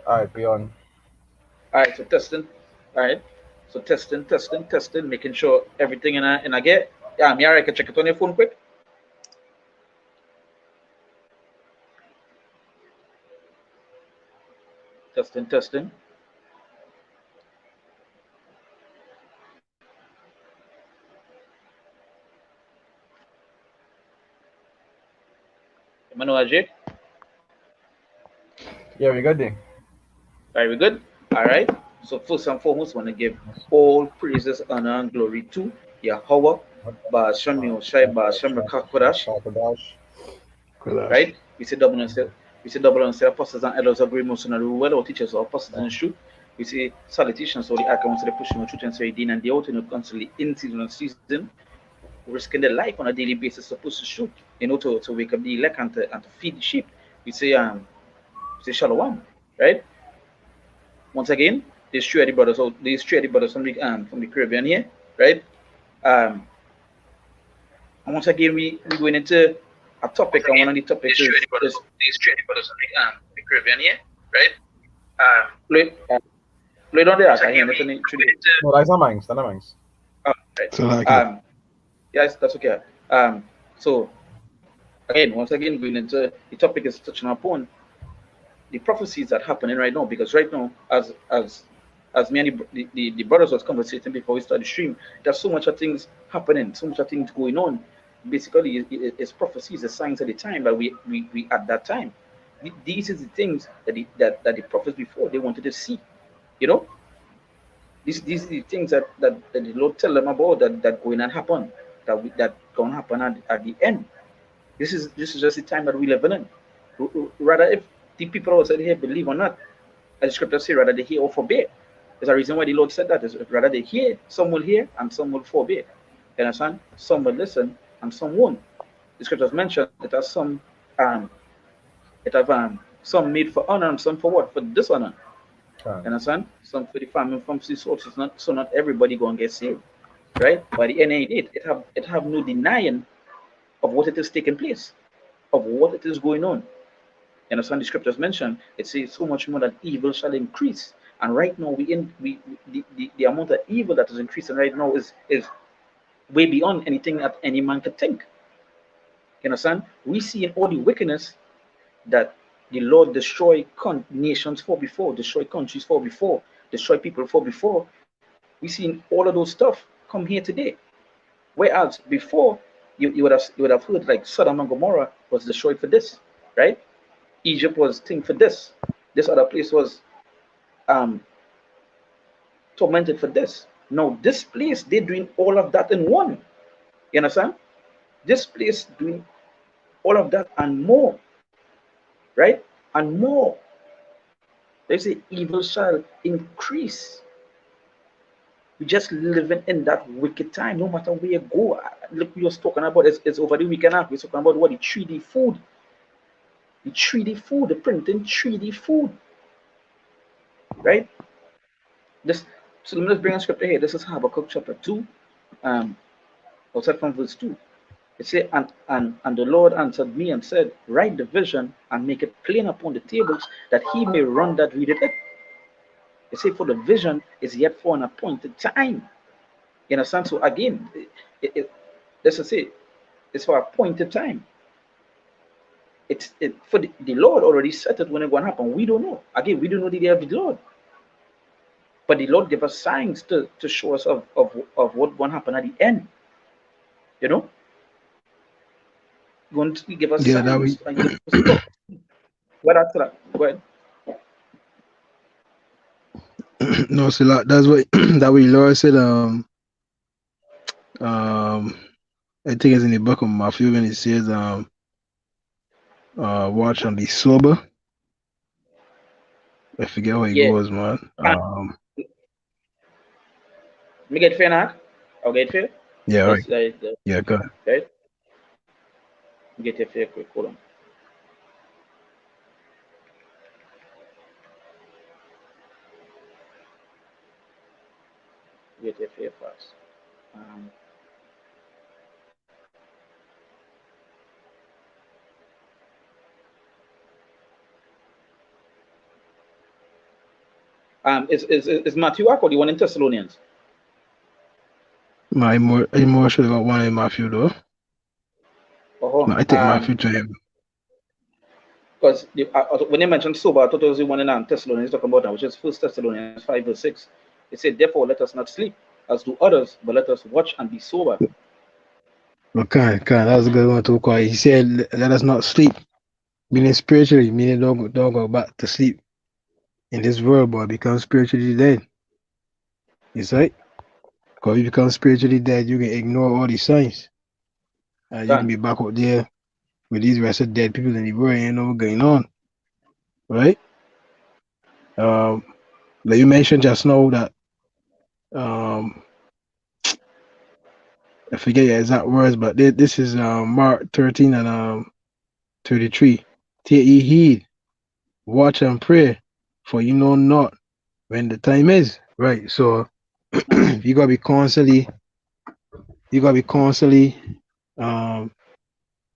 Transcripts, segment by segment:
All right, beyond. All right, so testing. All right, so testing, making sure everything in I get. Yeah, me alright. Can check it on your phone quick. Testing. Emmanuel J. Yeah, we got there. Very good. All right. So first and foremost, want to give all praises, honor, and glory to Yahweh, Ba'ashem Yoshai, Ba'ashem Rakakodash. Kulash. Right? We say double and say apostles and elders of great most and well, our teachers, our apostles in the truth. We say salutations to all the accounts of the pushing of truth and say and the out, constantly in season and season, risking their life on a daily basis supposed to shoot, to wake up the elect and to feed the sheep. We say shalom, right? Once again, these three brothers from the Caribbean here, right? Um, and once again, we going into a topic, and one of the topics is these trade brothers the Caribbean here, right? play play on the Once act. I hear again, anything we through the No, that's not mine. That's not mine. right. So like it. Um, yes, that's okay. So again, once again, going into the topic is touching upon the prophecies that happening right now, because right now, as me and the brothers was conversating before we started the stream, there's so much of things happening, so much of things going on. Basically, it's prophecies, the signs of the time that we at that time. These is the things that the prophets before they wanted to see. You know, these are the things that the Lord tell them about that going to happen, that going to happen at the end. This is just the time that we live in. Rather, if the people outside here believe or not, as the scripture say, rather they hear or forbid. There's a reason why the Lord said that. Is rather they hear, some will hear, and some will forbid. You understand? Some will listen, and some won't. The scriptures mention it has um, some made for honor and some for what? For dishonor. You Fine. understand? Some for the family from the sources. Not everybody gonna get saved, right? By the end of it have no denying of what it is taking place, of what it is going on. You understand? The scriptures mention it says so much more that evil shall increase. And right now the amount of evil that is increasing right now is way beyond anything that any man could think. You understand? We see in all the wickedness that the Lord destroy nations for before, destroy countries for before, destroy people for before. We see all of those stuff come here today. Whereas before, you would have heard like Sodom and Gomorrah was destroyed for this, right? Egypt was thing for this. This other place was um tormented for this. Now this place they're doing all of that in one. You understand? This place doing all of that and more, right? And more. They say evil shall increase. We just living in that wicked time. No matter where you go, look, we was talking about it's over the weekend. We're talking about what the 3D food, the printing 3D food, right? This. So let's bring a scripture here. This is Habakkuk chapter 2, um, outside from verse 2. It said, and the Lord answered me and said, write the vision and make it plain upon the tables, that he may run that readeth it. It said, for the vision is yet for an appointed time. You understand? So again, let's just say it's for appointed time. It's for the Lord already set it when it's going to happen. We don't know. Again, we don't know the day of the Lord. But the Lord gave us signs to show us of what going to happen at the end. You know, going to give us Yeah, that we signs and give us stuff. What after that? Go ahead. no, so that's what that way Lord said. Um, I think it's in the book of Matthew when it says watch and be sober. I forget how it Yeah. goes, man. Let me get fair now. I'll get fair. Yeah, right. That's Yeah, good. right. Get your fair quick. Hold on. Get your fair fast. Um, Is Matthew Ark or the one in Thessalonians? I'm more sure about one in Matthew though. Oh, I think Matthew to him. Because when they mentioned sober, I thought it was the one in Thessalonians talking about that, which is 1 Thessalonians 5 verse 6. It said, therefore, let us not sleep as do others, but let us watch and be sober. Okay, that was a good one too. He said, let us not sleep, meaning spiritually, meaning don't go back to sleep in this world, but become spiritually dead. It's right? Because if you become spiritually dead, you can ignore all these signs. You can be back out there with these rest of dead people in the world, ain't know what's going on. Right? Like you mentioned just now that I forget your exact words, but this is Mark 13 and 33. Take ye heed, watch and pray, for you know not when the time is. Right. So you gotta be constantly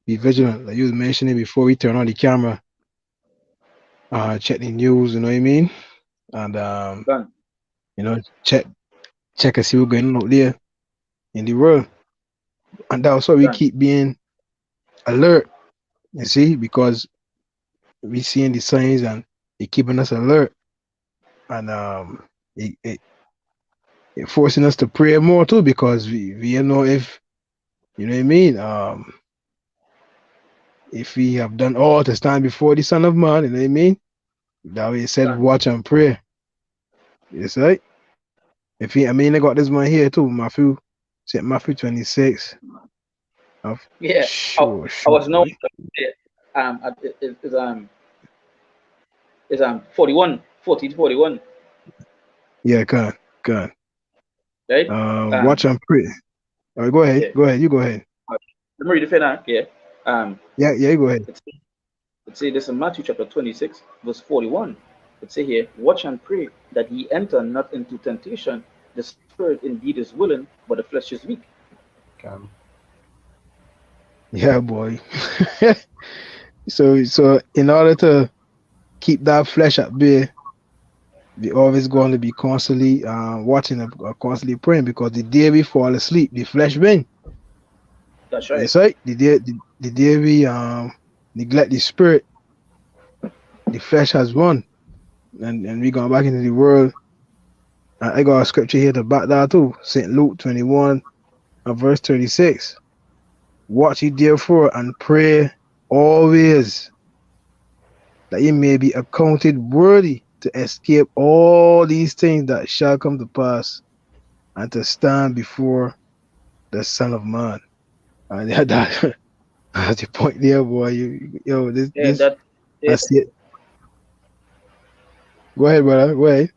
be vigilant. Like you was mentioning before we turn on the camera, check the news, you know what I mean? And you know, check and see what's going on out there in the world. And that's why we keep being alert, you see, because we seeing the signs and it keeping us alert. And it forcing us to pray more too, because we don't know if, you know what I mean, if we have done all to stand before the Son of Man, you know what I mean? That way it said watch and pray. Yes, right? I got this one here too, Matthew 26. Yeah, sure. I was not is 41, 40 to 41. Yeah, can. Right? Watch and pray. All right, go ahead. Yeah. Go ahead. You go ahead. Let me read the now. Yeah. Yeah, you go ahead. It says this in Matthew chapter 26, verse 41. It says here, watch and pray that ye enter not into temptation. The spirit indeed is willing, but the flesh is weak. Yeah, boy. So in order to keep that flesh at bay, we always going to be constantly watching and constantly praying, because the day we fall asleep, the flesh win. That's right. That's right. The day we neglect the spirit, the flesh has won, and we going back into the world. I got a scripture here to back that too. St. Luke 21 and verse 36. Watch ye therefore and pray always, that ye may be accounted worthy to escape all these things that shall come to pass, and to stand before the Son of Man. And that's the point there, boy. That's it. Go ahead, brother. Go ahead.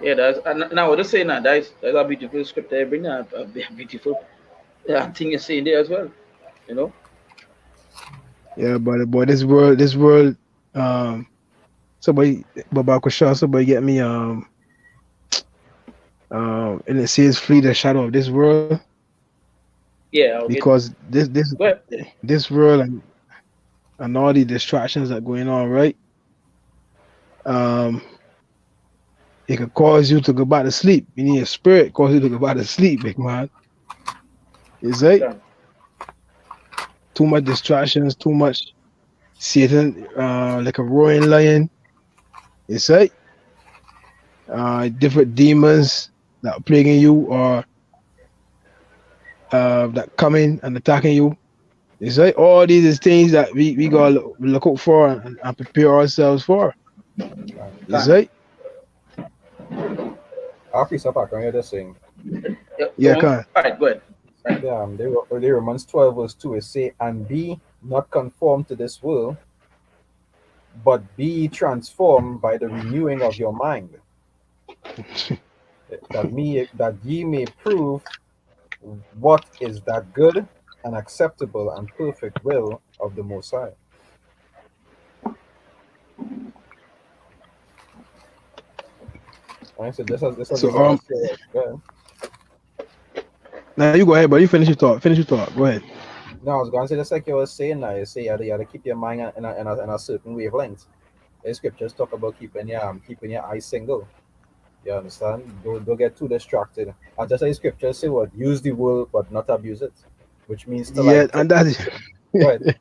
Yeah, now what I say now, that's a beautiful script there. Bring a beautiful thing you say there as well. You know. Yeah, but boy, this world, somebody get me and it says flee the shadow of this world. Yeah, because this world and all the distractions that are going on, right? It could cause you to go back to sleep. You need a spirit cause you to go back to sleep, big man. Is it? Yeah. Too much distractions, too much Satan, like a roaring lion. It's right. Different demons that are plaguing you, or that coming and attacking you. It's right. All these is things that we gotta look out for and prepare ourselves for. It's right. After step back, you're just saying. Yeah, can. All right, go ahead. They Romans 12 verse 2 is say, and be not conformed to this world, but be transformed by the renewing of your mind, that ye may prove what is that good and acceptable and perfect will of the Most High. I said this is so now you go ahead, but you finish your thought. Go ahead. No, I was going to say just like you were saying now. You say you have to keep your mind in a certain wavelength. The scriptures talk about keeping your eyes single. You understand? Don't get too distracted. And just like scripture say, what use the word but not abuse it, which means to Yeah, like and that is go ahead.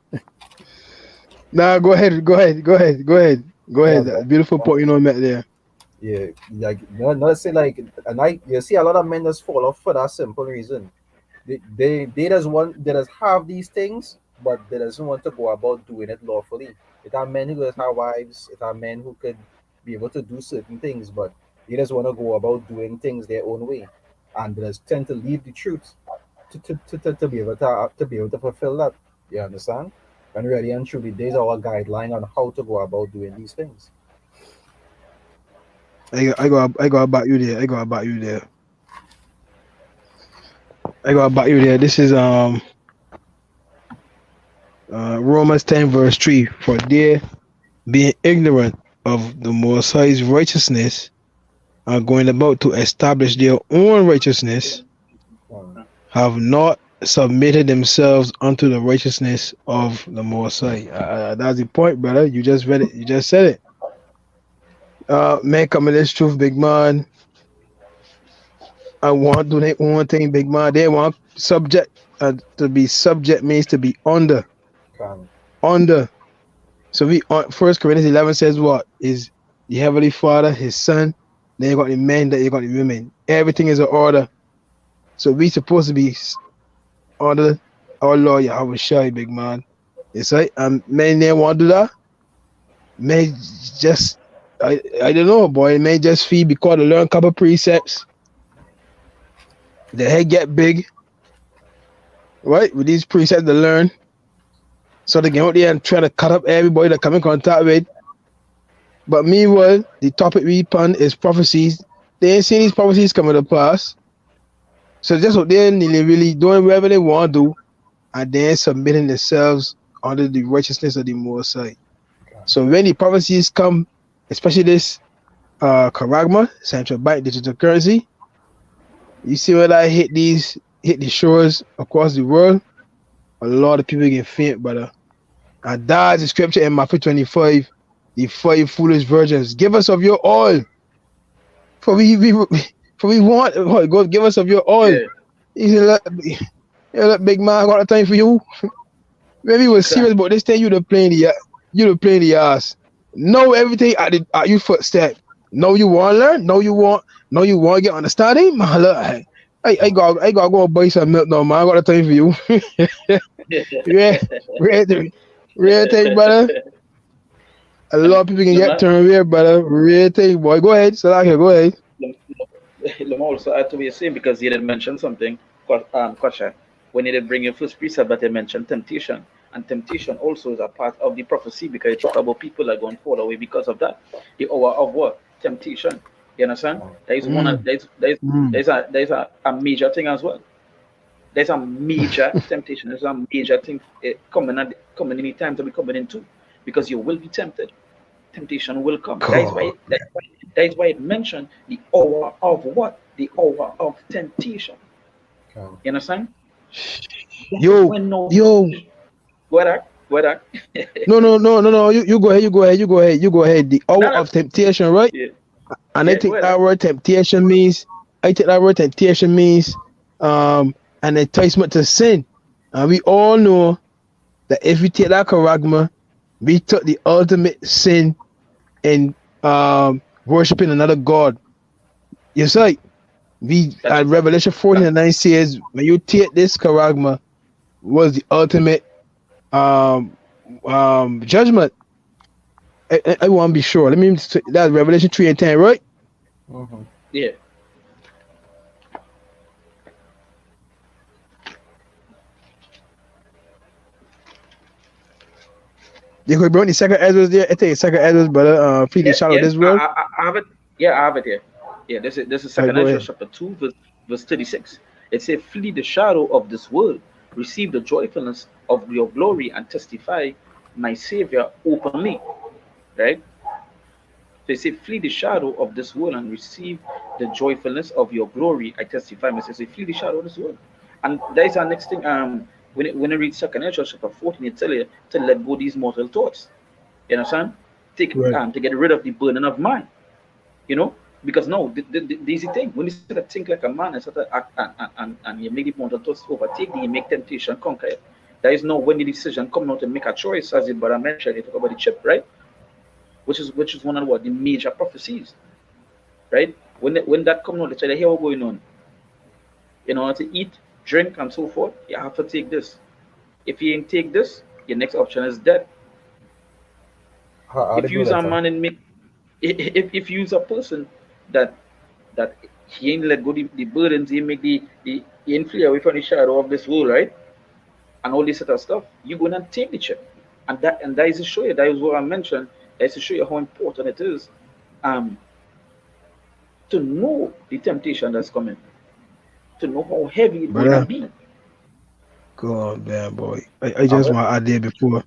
nah, go ahead, go ahead, go ahead, go ahead, go Yeah, ahead. Beautiful point you know met there. yeah, like not say like, and I you see a lot of men just fall off for that simple reason. They just want they just have these things, but they doesn't want to go about doing it lawfully. It are men who just have wives. It are men who could be able to do certain things, but they just want to go about doing things their own way, and they just tend to leave the truth to be able to be able to fulfill that. You understand? And really and truly, there's our guideline on how to go about doing these things. I go about you there. I go about you there. I go about you there. This is Romans 10 verse 3. For there being ignorant of the Most High's righteousness are going about to establish their own righteousness, Um, have not submitted themselves unto the righteousness of the Most High. That's the point, brother. You just read it. You just said it. Man, coming this truth, big man. I want to do their own thing, big man. They want subject. To be subject means to be under. um, Under. So we First Corinthians 11 says what is the Heavenly Father, His Son. Then you got the men, then you got the women. Everything is an order. So we supposed to be under our Lord Yahweh Shai, big man. It's right. Men they want to do that. May just I don't know, boy. It may just feel because they learn a couple precepts. The head get big, right? With these precepts they learn. So they get out there and try to cut up everybody that come in contact with. But meanwhile, the topic we pun is prophecies. They ain't seen these prophecies coming to pass. So just what they're really doing whatever they want to do, and then submitting themselves under the righteousness of the Most High. So when the prophecies come, especially this Karagma, central bank digital currency, you see when I hit the shores across the world, a lot of people get faint, brother. And that's the scripture in Matthew 25, the 5 foolish virgins. Give us of your oil. For we want, God, give us of your oil. Yeah. He said, look, big man, I got a time for you. When we were serious about this thing, you'd have playing the ass. Know everything at your footstep. Know you want to learn. Know you want to get understanding. Man, look, I gotta go buy some milk now, man. I got a time for you. Real thing, brother. A lot of people can get turned away, brother. Real thing, boy. Go ahead, Salaka, go ahead. Let me also add to what you're saying because you did mention something, Kwasha. When you did bring your first precept that they mentioned temptation. And temptation also is a part of the prophecy because it talk about people that are going to fall away because of that. The hour of what? Temptation. You understand? There is one. There's a major thing as well. There's a major temptation. There's a major thing coming any time to be coming into because you will be tempted. Temptation will come. That is why it mentioned the hour of what? The hour of temptation. You understand? Yo. Go ahead. No. You go ahead. The hour of temptation, right? Yeah. And I think that word temptation means an enticement to sin. And we all know that if we take that charagma, we took the ultimate sin in worshiping another god. Yes, right. We at Revelation 14:9 says when you take this charagma was the ultimate judgment. I want to be sure. Let me that's Revelation 3:10, right? Mm-hmm. Yeah. You could bring the second Ezra's there. I think second Ezra's, brother. Feed the shadow of this world. I have it. Yeah, I have it here. Yeah, this is second Ezra chapter 2, verse 36. It says, "Flee the shadow of this world, receive the joyfulness of your glory, and testify my Savior openly." Right? They say, "Flee the shadow of this world and receive the joyfulness of your glory. I testify my Savior." Flee the shadow of this world, and that is our next thing. When you read second Ezra chapter 14, it tell you to let go these mortal thoughts. You understand? To get rid of the burden of mind. You know, Because no, the easy thing, when you start to think like a man and start to act and you make the want to overtake, you make temptation conquer it. There is no when the decision come out to make a choice, as the brother mentioned, they talk about the chip, right? Which is one of what the major prophecies, right? When that come out, they try to hear what's going on. In order to eat, drink, and so forth, you have to take this. If you ain't take this, your next option is death. How If they you do use that, a sir? man and make, if you use a person that he ain't let go the burdens, he make he ain't flee away from the shadow of this world, right? And all this sort of stuff, you go and take the chip. And that is to show you, that is what I mentioned, that is to show you how important it is um to know the temptation that's coming, to know how heavy it's gonna Brother, be. go on, man, boy. I I'm just with, want to add there before.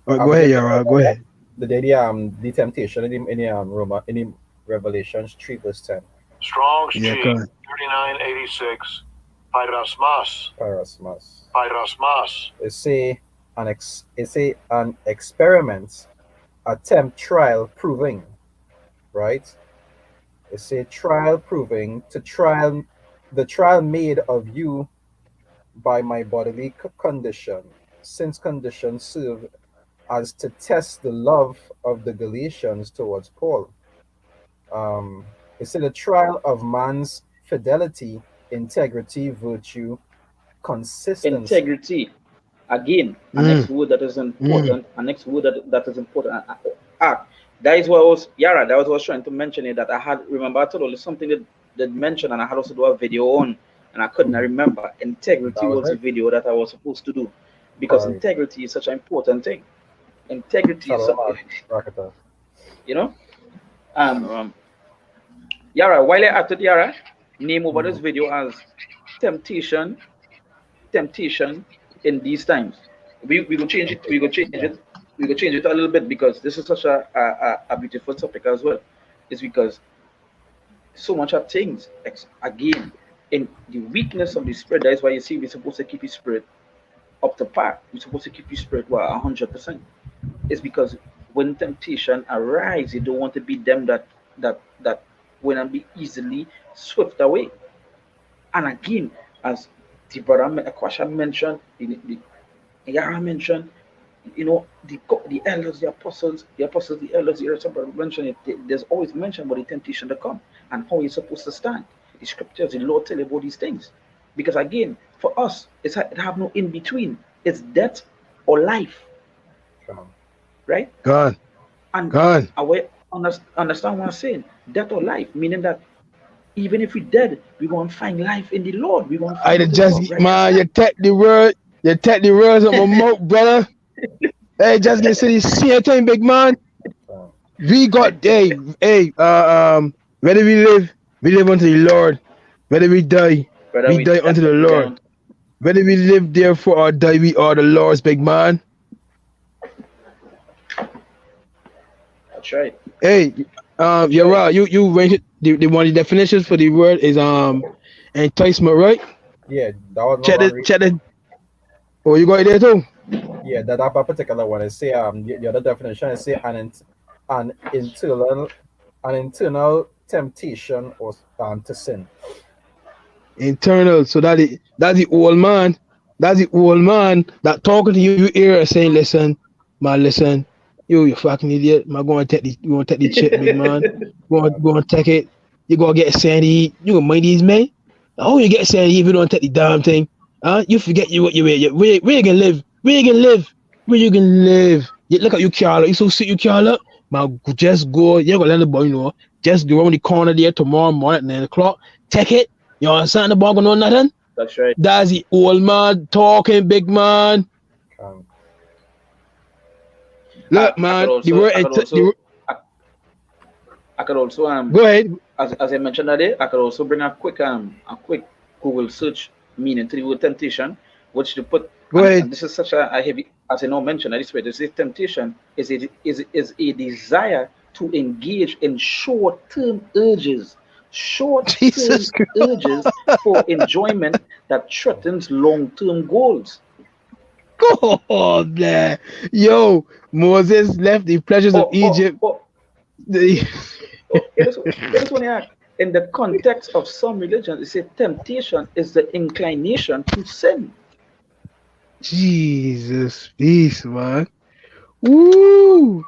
All right, go I'm ahead, just Yara. Go ahead. the day the temptation in the Roma in the Revelations 3 verse 10. Strong's Yeah, G, go on. 3986. Pyrasmas. Parasmas. Pyrasmas. It's an experiment, attempt, trial, proving, right? It's a trial proving to trial the trial made of you by my bodily condition, since conditions serve as to test the love of the Galatians towards Paul. It's a trial of man's fidelity, integrity, virtue, consistency. Integrity, again, a Mm, next word that is mm. important, a next word that is important. Act. That is what I was, Yara, that was what I was trying to mention it, that I had, remember, I told you something that mentioned, and I had also do a video on, and I couldn't remember. That Integrity was was the it. video that I was supposed to do, because Correct. integrity is such an important thing. Integrity is, Shalom, Rakata. you know, um, Yara, while I acted, Yara, name over this Mhm. video as temptation, temptation in these times. We will change it. We will change it. We will change it a little bit, because this is such a beautiful topic as well. It's because so much of things again in the weakness of the spirit. That is why you see we're supposed to keep your spirit up to par. We're supposed to keep your spirit 100%. It's because when temptation arises, you don't want to be them that will not be easily swept away. And again, as the brother Akwasha mentioned, the Yara mentioned, the elders, the elders, the elders mentioned it. There's always mention about the temptation to come and how you're supposed to stand. The scriptures, the Lord tell you about these things. Because again, for us, it have no in between. It's death or life, Shalom. right? Gone, And gone. understand what I'm saying? Death or life, meaning that even if we're dead, we're going to find life in the Lord. We're going to I find the just law of man, righteousness. you take the words of my mouth, brother. Hey, just get to the same thing, big man. Shalom. We got whether we live unto the Lord. Whether Brother, we die unto the we Lord. don't. Whether we live therefore or die, we are the Lord's, big man. That's right. Hey, That's you're right. right. You raised the one of the definitions for the word is enticement, right? Yeah, that was my Check one. the check the. Oh, you got it there too. Yeah, that particular one is say the other definition is say an internal temptation or to sin. Internal. So that's the old man. That's the old man that talking to you ear and saying, listen, man, listen, you fucking idiot. Man, you gonna take the chip, big man. Go and take it. You gonna get sandy. You gonna mind these men? Oh, you get sandy if you don't take the damn thing. You forget you what you wear. Where you can live? Where you can live? Where you can live? You look at you, Carla. You so sick, you Carla. Man, just go. You gonna let the boy know. Just go around the corner there tomorrow morning at 9 o'clock. Take it. You understand the ball going on nothing? That's right. That's the old man talking, big man. Um, Look, I could man, also, I could also, I, I could also, go ahead. as I mentioned earlier, I could also bring a quick Google search meaning to the word temptation, which to put, Go ahead. and this is such a heavy, as I now mentioned, this way, this is temptation is a desire to engage in short-term urges, short-term Jesus Christ. urges for enjoyment that threatens long-term goals. God, man. Yo, Moses left the pleasures of Or, or, Egypt. or, The- Oh, it is only act. In the context of some religions, it says temptation is the inclination to sin. Jesus, peace, man. Woo!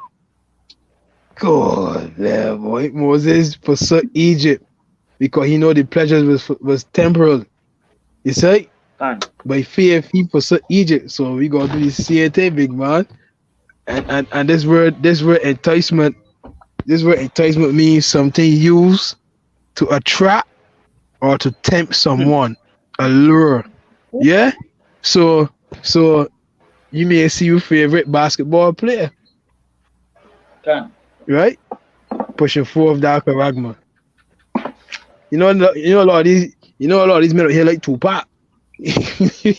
God, yeah, boy. Moses forsook Egypt because he know the pleasures was temporal. You see? And By faith, he forsook Egypt. So we gotta do the same thing, big man. And this word enticement means something used to attract or to tempt someone, allure. Yeah? So you may see your favorite basketball player, can right? Pushing forth that charagma. You know a lot of these men out here like Tupac. you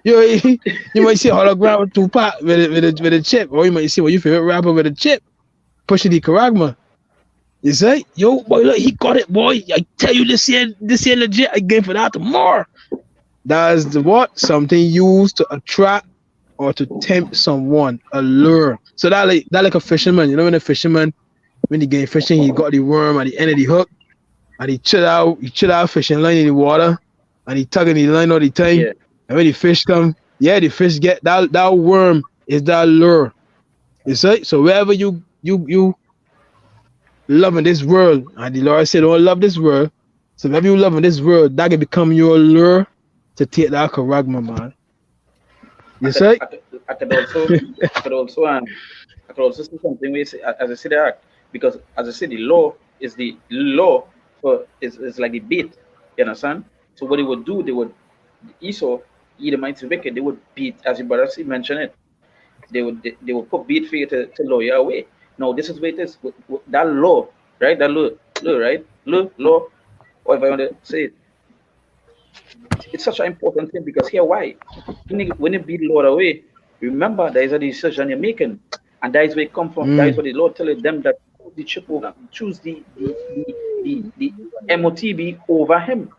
might see a hologram with Tupac with a chip, or you might see your favorite rapper with a chip pushing the charagma. You say, yo, boy, look, he got it, boy. I tell you, this year legit. I game for that tomorrow. That is the what? Something used to attract or to tempt someone, allure. So that like a fisherman. You know when a fisherman, when he game fishing, he got the worm at the end of the hook, and he chill out fishing line in the water, and he tugging the line all the time. Yeah. And when the fish come, the fish get that worm is that lure. You see? So wherever you loving this world, and the Lord said, don't love this world. So whenever you loving this world, that can become your lure to take that charagma, man. You see? I could also say something where you say, as I said that, because as I said, the law is like the bait. You understand? So what they would do, Esau, Edomites wicked, they would beat, as your brother mentioned it. They would put bait for you to lure you away. No, this is where it is. That law, right? That law, right? Law, whatever you want to say it. It's such an important thing because here, why? When you beat the Lord away, remember there is a decision you're making, and that is where it comes from. That is what the Lord telling them that the chip over, choose the MOTB over him.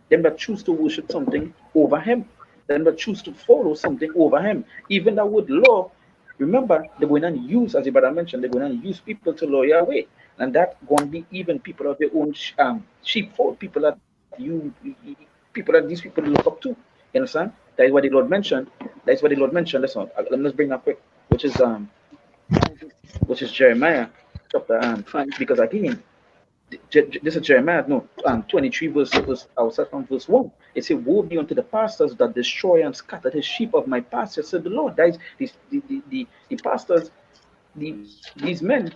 Them that choose to worship something over him. Them that choose to follow something over him. Even that word law, remember, they're going to use, as your brother mentioned, they're going to use people to lure you away. And that going to be even people of their own sheepfold, people that these people look up to. You understand? That is what the Lord mentioned. That's what the Lord mentioned. Listen, let me bring that quick, which is Jeremiah chapter 5. Because again, this is Jeremiah 23 verse I'll start from verse 1. It says, woe be unto the pastors that destroy and scatter the sheep of my pasture, said the Lord. That is the pastors, these men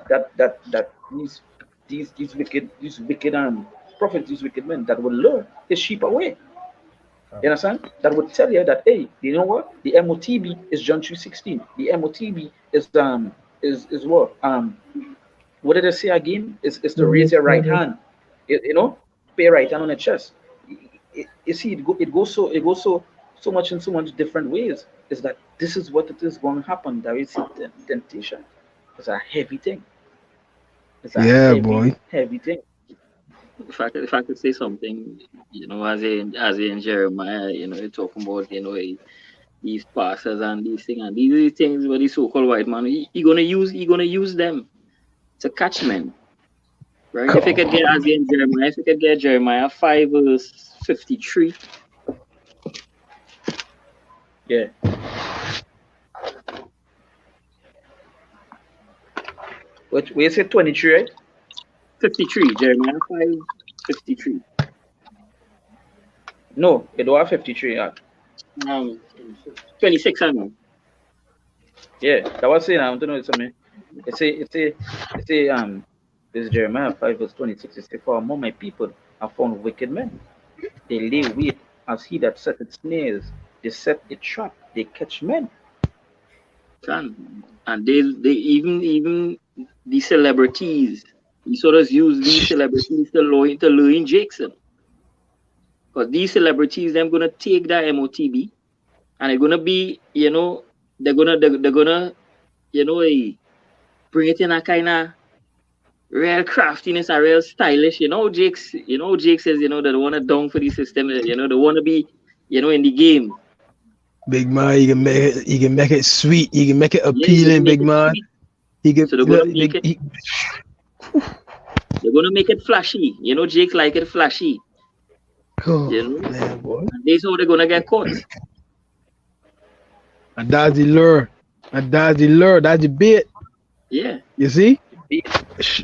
these wicked prophets, these wicked men that will lure his sheep away. You understand? That would tell you that, hey, you know what? The MOTB is John 3:16. The MOTB is what? What did I say again? Is to raise your right hand. You know, pay right hand on the chest. You see, it goes so much in so much different ways. Is that this is what it is going to happen? There is temptation. It's a heavy thing. It's a heavy thing. If I could say something, you know, as in Jeremiah, you know, you're talking about, you know, these pastors and these things, and these things where the so-called white man, he gonna use them to catch men, right? If you could get Jeremiah 5 verse 53. Yeah. Which we said 23, right? 53, Jeremiah 5:53. No, it don't have 53. 26, I know. Yeah, that was saying. I want to know something. It say this is Jeremiah 5 verse 26. It say, for among my people are found wicked men. They lay wait as he that setteth snares. They set a trap. They catch men. And they even the celebrities. He sort of use these celebrities to lure in Jackson. Because these celebrities, them gonna take that MOTB and they're gonna be, you know, they're gonna, you know, bring it in a kind of real craftiness, a real stylish, you know, Jake says, you know, they wanna down for the system, you know, they wanna be, you know, in the game. Big man, you can make it sweet, you can make it appealing, big man. He can so they're They're gonna make it flashy. You know, Jake like it flashy. Oh, You know, man, boy. and this how they're gonna get caught. And that's the lure. And that's the lure. That's the bait. Yeah. You see? Be-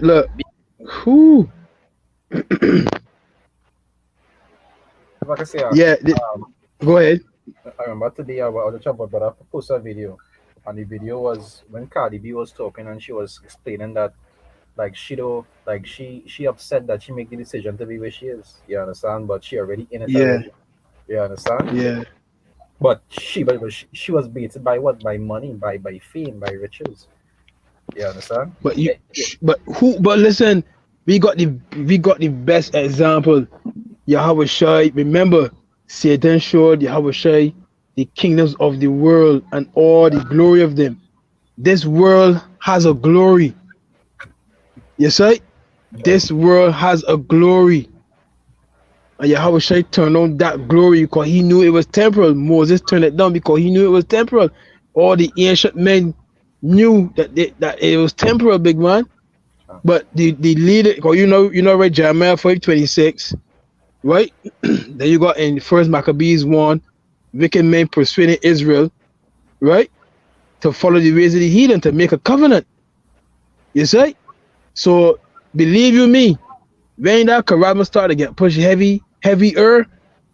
Look. Whoo. If I can say, Yeah. Go ahead. I remember today I was about but I posted a video, and the video was when Cardi B was talking and she was explaining that like she don't like she upset that she make the decision to be where she is. You understand? But she already in it Yeah. already. You understand? Yeah. But she was baited by what? By money, by fame, by riches. You understand? But you, Yeah. but who? But listen, we got the best example. Yahweh Shai. Remember, Satan showed Yahweh Shai the kingdoms of the world and all the glory of them. This world has a glory. Yes, right? This world has a glory. And Yahweh Shai turned on that glory because he knew it was temporal. Moses turned it down because he knew it was temporal. All the ancient men knew that it was temporal, big man. But the leader, because you know, right, Jeremiah 5:26, right? Then you got in First Maccabees 1, wicked men persuading Israel, right, to follow the ways of the heathen, to make a covenant. You see? So believe you me, when that Karama started to get pushed heavier,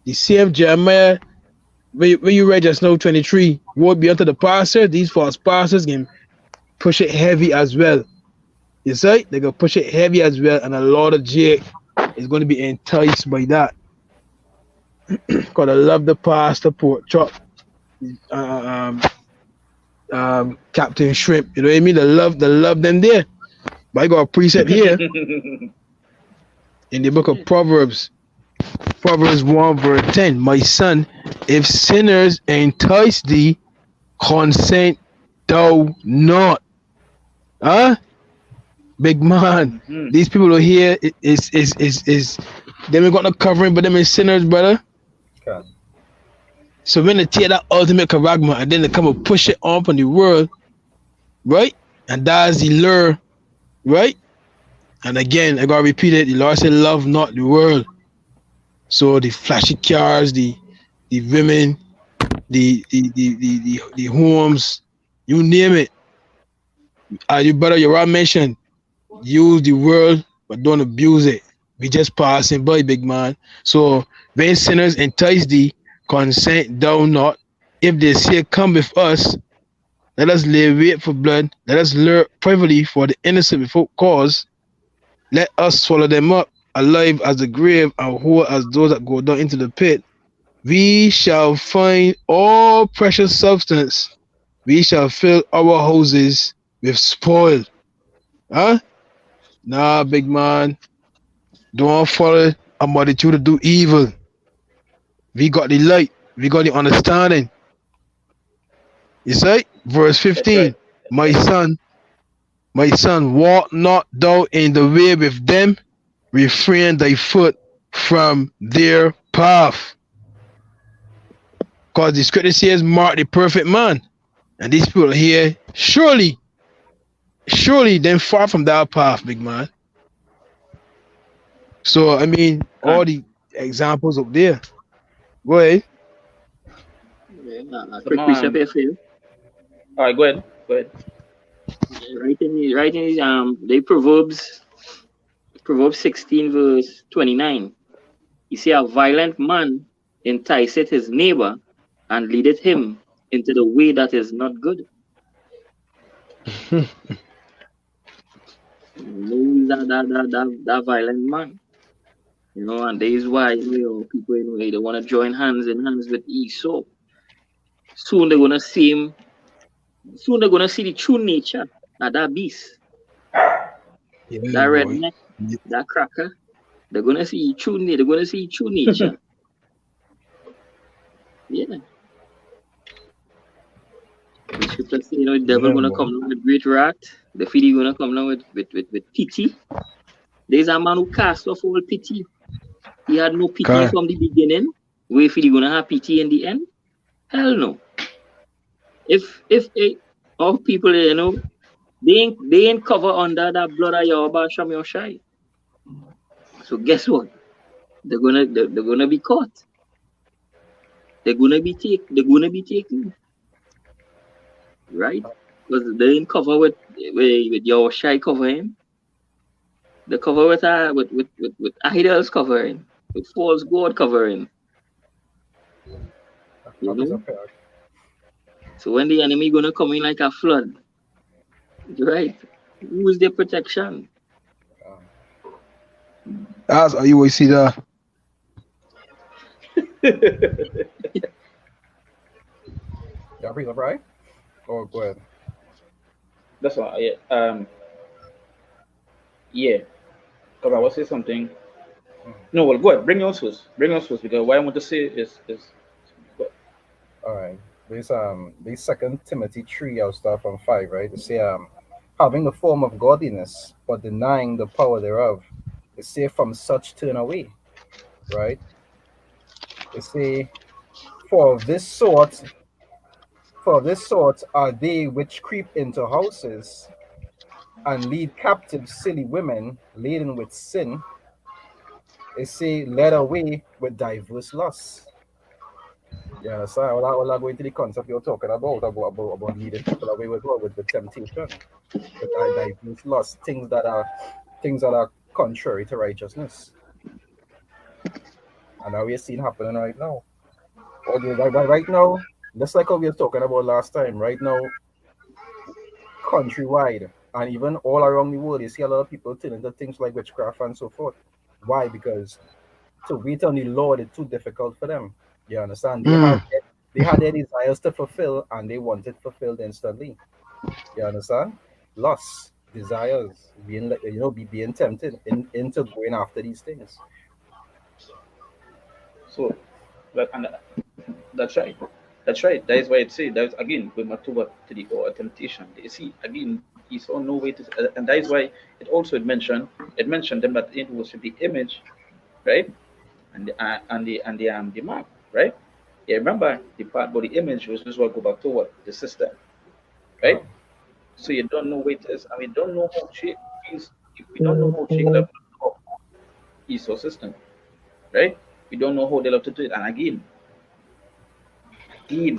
the same Jeremiah, when you read just now 23, woe be unto the pastor, these false pastors can push it heavy as well. You see? They're going to push it heavy as well, and a lot of Jake is going to be enticed by that. Because I love the pastor, pork chop, Captain Shrimp, you know what I mean? The love them there. But I got a precept here in the book of Proverbs 1 verse 10. My son, if sinners entice thee, consent thou not. Huh? Big man. These people are here is them ain't got no covering, but them is sinners, brother. Okay. So when they take that ultimate charagma and then they come and push it up on the world, right? And that's the lure, right? And again, I gotta repeat it. The Lord said, "Love not the world." So the flashy cars, the women, the homes, you name it. You brother, you already mentioned, use the world, but don't abuse it. We just passing by, big man. So when sinners entice thee, consent thou not. If they say, "Come with us," let us lay wait for blood. Let us lure privately for the innocent before cause. Let us swallow them up, alive as the grave, and whole as those that go down into the pit. We shall find all precious substance. We shall fill our houses with spoil. Huh? Nah, big man. Don't follow a multitude to do evil. We got the light. We got the understanding. You see? Verse 15. My son, walk not thou in the way with them, refrain thy foot from their path. Because the scripture says, mark the perfect man. And these people here, surely, then far from that path, big man. So, I mean, all the examples up there. Go ahead. Quick precept here for you. All right, go ahead. Right in the Proverbs 16 verse 29. You see, a violent man enticeth his neighbor and leadeth him into the way that is not good. that violent man. You know, and that is why people they want to join hands with Esau. Soon they're gonna see the true nature of that beast. Yeah, That boy. redneck, that cracker. They're gonna see true nature. They're gonna see true nature. Yeah. The scripture say, the devil gonna come down with great wrath. The feedy gonna come down with pity. There's a man who cast off all pity. He had no pity from the beginning. Where feedy gonna have pity in the end? Hell no. If all people, they ain't cover under that blood of Yahweh Shem Yoshai. So guess what? They're gonna be caught. They're gonna be taken, right? Because they ain't cover with your shy covering. They cover with idols covering, with false god covering. You That is a know? fact. So when the enemy gonna come in like a flood, right? Who is their protection? As you will see the Yeah, bring up, right? Oh, go ahead. That's why, yeah. Because I was say something. No, well, go ahead. Bring yours first. Bring yours first because what I want to say is All right. This Second Timothy 3, I'll start from 5, right? It say having the form of godliness, but denying the power thereof. It say from such turn away, right? It say for this sort are they which creep into houses and lead captive silly women laden with sin. It say led away with diverse lusts. Yeah, so all I go into the concept you're talking about leading people away with what? With temptation, with diverse lusts, things that are contrary to righteousness. And now we're seeing happening right now. Or right now, just like how we were talking about last time, right now, countrywide and even all around the world, you see a lot of people turning to things like witchcraft and so forth. Why? Because to wait on the Lord is too difficult for them. You understand? They had their desires to fulfill and they want it fulfilled instantly. You understand? Lust, desires, being tempted into going after these things. so. That's right. That's right. That is why it says that again going back to the temptation. You see again, he saw no way to, and that is why it mentioned them that it was the image, right, and the mark, right. Yeah, remember the part about the image was just what go back to what the system, right. So you don't know what it is, and we don't know how shape is. We don't know how shape level of ESO system, right. We don't know how they love to do it, and again, the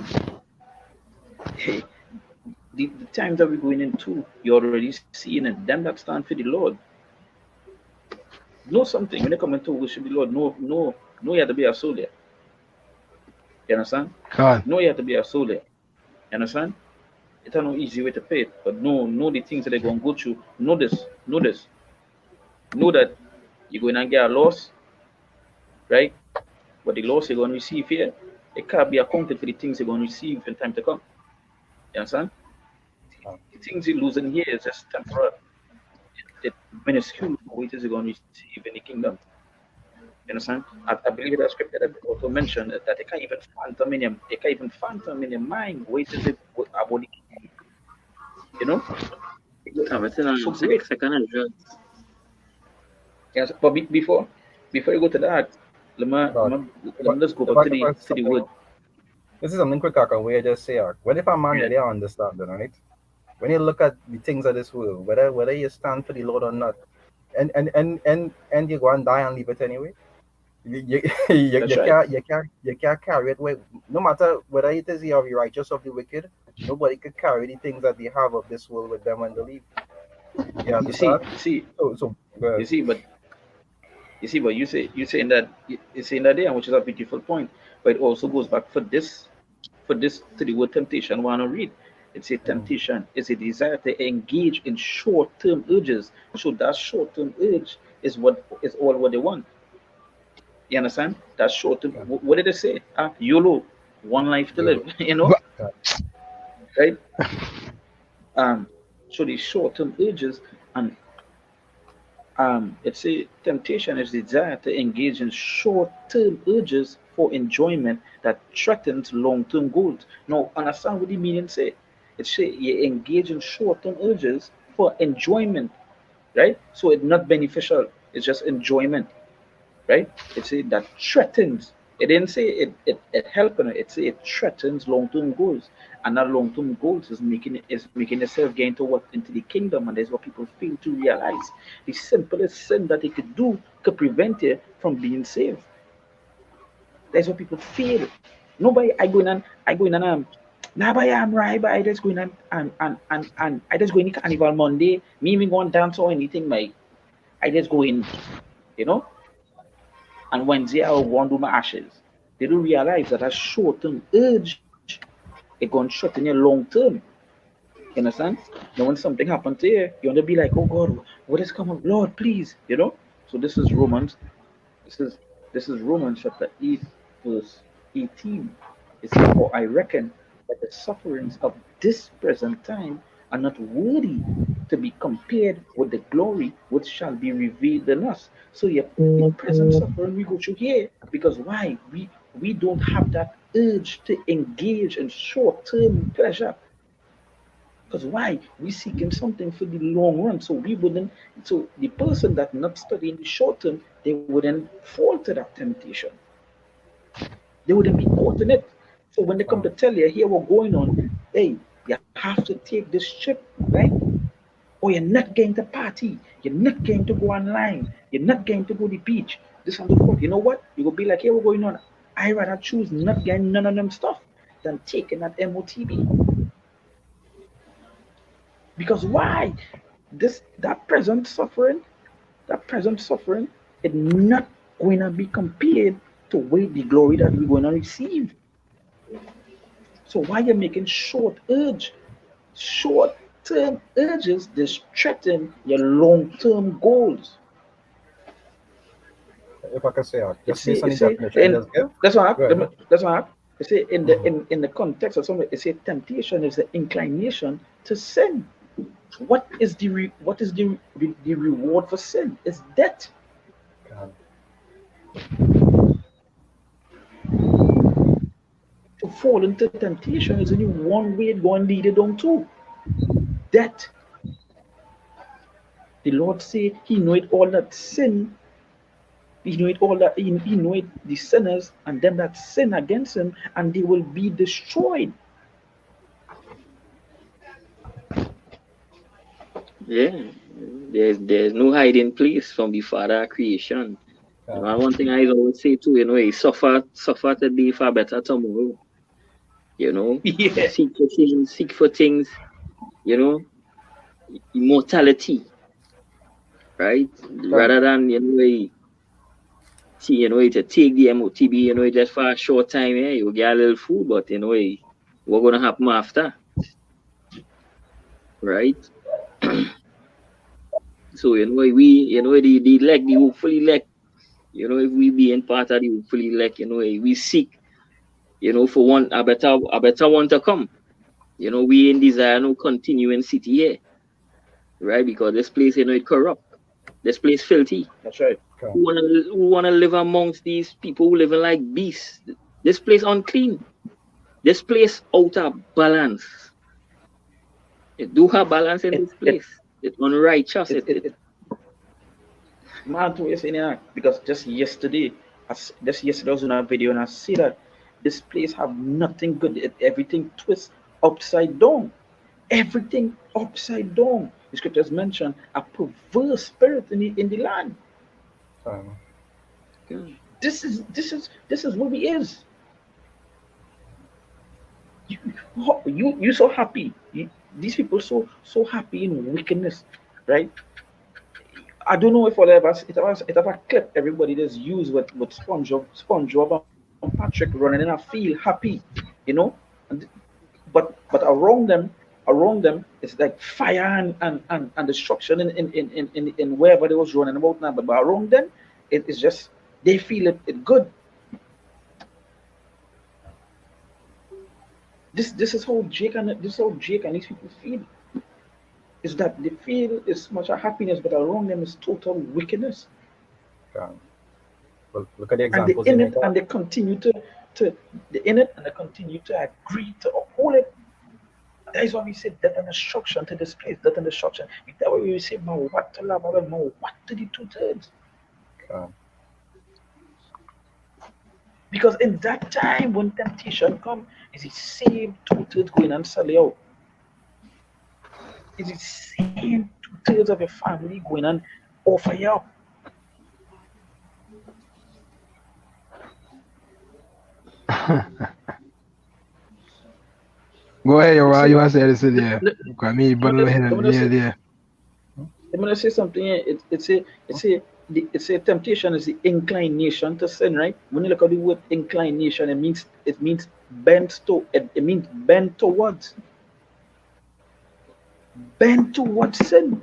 times that we're going into, you're already seeing it. Them that stand for the Lord know something when they come into worship the Lord. No, you have to be a soldier. You understand? God. No, you have to be a soldier. You understand? It's no easy way to pay it, but know the things that they're going to go through. Know this. Know that you're going to get a loss, right? But the loss you're going to receive here, it can't be accounted for the things you're going to receive in time to come. You understand? The things you're losing here is just temporary. It's minuscule wages you're going to receive in the kingdom. You understand? I believe that scripture that also mentioned that they can't even phantom in your mind wages about the kingdom. You know? So great. Yes, but before you go to that, let me just go back to the word. This is something quick I can way just say. What if a man really understanding, right? When you look at the things of this world, whether you stand for the Lord or not, and you go and die and leave it anyway. You can't carry it with, no matter whether it is the righteous or the wicked. Nobody could carry the things that they have of this world with them when they leave. Yeah, you see, but you're saying that there, which is a beautiful point. But it also goes back for this to the word temptation. I want to read. It's a temptation. It's a desire to engage in short-term urges. So that short-term urge is all what they want. You understand? That short-term. What did they say? YOLO, one life to live. You know, right? So these short-term urges and it's a temptation is the desire to engage in short-term urges for enjoyment that threatens long-term goals. Now, understand what the meaning say. It say you engage in short-term urges for enjoyment, right? So it's not beneficial. It's just enjoyment, right? It say that threatens It didn't say it helps, it say it threatens long-term goals. And that long-term goals is making yourself get into the kingdom, and that's what people fail to realize. The simplest sin that they could do could prevent you from being saved. That's what people feel. Nobody I go in and nah but I'm right, but I just go in and I just go in the carnival Monday, me even go and dance or anything, like I just go in, you know, and Wednesday I'll go and do my ashes. They don't realize that a short term urge it going to shorten your long term. You understand? Now when something happens to you, you want to be like, oh God, what is coming? Lord, please, you know? So this is Romans. This is this is Romans chapter 8, verse 18. It says, for I reckon that the sufferings of this present time are not worthy to be compared with the glory which shall be revealed in us. So yeah, the present suffering we go through here, because why? We don't have that urge to engage in short-term pleasure. Because why? We seeking something for the long run. So we wouldn't, so the person that not studying the short term, they wouldn't fall to that temptation. They wouldn't be caught in it. So when they come to tell you, here what's going on, hey, you have to take this trip, right? Or you're not going to party, you're not going to go online, you're not going to go to the beach. This and that. You know what? You will be like, here what's going on. I rather choose not getting none of them stuff than taking that MOTB. Because why? This that present suffering is not going to be compared to with the glory that we're going to receive. So why you're making short term urges this threaten your long term goals? If I can say, It's just say, based on the it's say, definition, and just give. that's why Go ahead. that's why it say in the Mhm. in the context of something, it say temptation is the inclination to sin. What is the reward for sin? It's death. Um, To fall into temptation is only one way it's going to lead it on to death. The Lord say He know it all that sin, He know it all that He know it the sinners and them that sin against Him, and they will be destroyed. Yeah, there's no hiding place from the Father of creation. You know, and one thing I always say too, you know, is suffer today for better tomorrow. You know, Yeah. seek for things, you know, immortality, right? um, Rather than, to take the MOTB, just for a short time, yeah, you get a little food, but what gonna happen after, right? So the hopefully elect, if we being part of the hopefully elect, we seek, for one a better one to come. We in desire no continuing city here, right? Because this place, it corrupt. This place filthy. That's right. Who wanna live amongst these people who living like beasts? This place unclean. This place out of balance. It do have balance in It this it place. It's unrighteous. it, it, it man to you saying that because just yesterday I was on a video and I see that this place have nothing good. Everything twists upside down. Everything upside down. The scriptures mention a perverse spirit in the land. um, This is what we is. You you so happy. These people so happy in wickedness, right? I don't know if it ever clip everybody that's used with SpongeBob and Patrick running in a field happy, you know, and but around them it's like fire and destruction in wherever they was running about now. But around them it's just they feel it good. This is how Jake and these people feel. Is that they feel is much of happiness, but around them is total wickedness. um, well, look at the And they examples you in make it out. and they continue to they in it and they continue to agree to uphold it. That is why we say death and destruction to this place, death and destruction. That way we say, man, what to love, man, what to the 2/3? Um, Because in that time when temptation come, is the same 2/3 going and sell you out. Is the same 2/3 of your family going and offer you up. Go ahead, you want to say this there? Because me, but no head there. I'm gonna say something here. It's a temptation is the inclination to sin, right? When you look at the word inclination, it means bent to it means bent towards sin.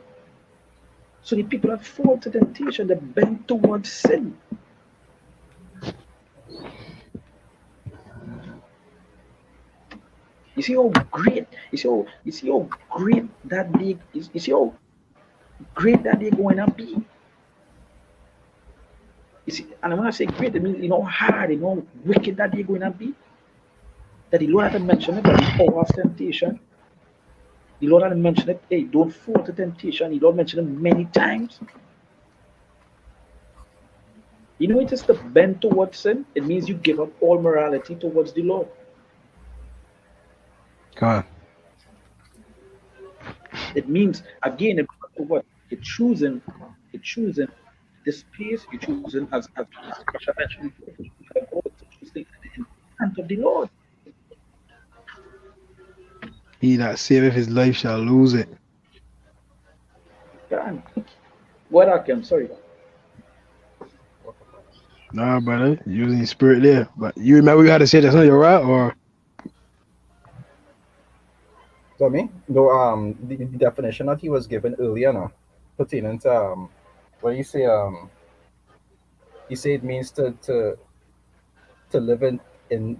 So the people that fall to temptation, they bend towards sin. You see how great that day is. You see how great that day going to be. You see, and when I say great, it means hard, wicked that day going to be. That the Lord had mentioned it, that the power of temptation. The Lord had mentioned it. Hey, don't fall to temptation. The Lord mentioned it many times. It is the bend towards sin. It means you give up all morality towards the Lord. Come on. It means again, what you're choosing this place. You're choosing as Pasha mentioned before, choosing in front of the Lord. He that saveth his life shall lose it. God. What I can, sorry. Nah, brother, using the spirit there. But you remember you had to say that on your right, or? So me? No, the definition that he was given earlier, no, pertaining to when you say he said it means to live in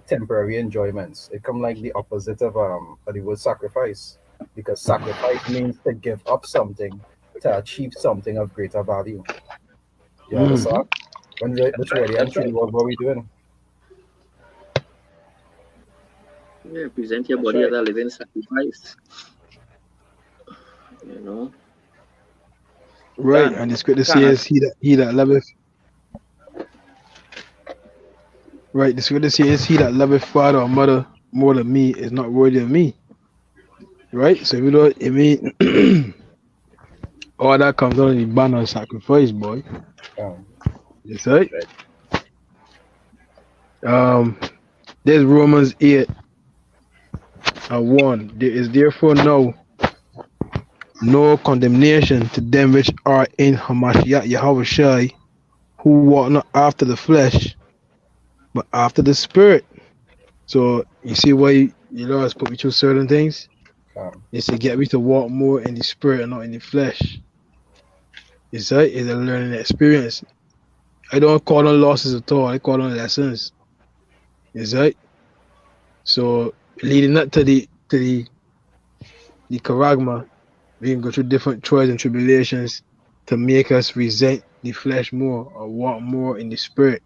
temporary enjoyments. It come like the opposite of the word sacrifice, because sacrifice means to give up something to achieve something of greater value. You understand? Which way the entry was what we doing? Yeah, present your body as a living sacrifice. Right, and the scripture says, he that loveth. Right, the scripture says, he that loveth father or mother more than me is not worthy of me. Right, so it mean all that comes under the banner of sacrifice, boy. That's right. There's Romans 8:1. There is therefore no condemnation to them which are in Hamashiach Yahushua, who walk not after the flesh, but after the spirit. So you see why the Lord has put me through certain things? It's to get me to walk more in the spirit and not in the flesh. It's right, it's a learning experience. I don't call them losses at all, I call them lessons. It's right. So leading up to the charagma, we can go through different trials and tribulations to make us resent the flesh more or walk more in the spirit.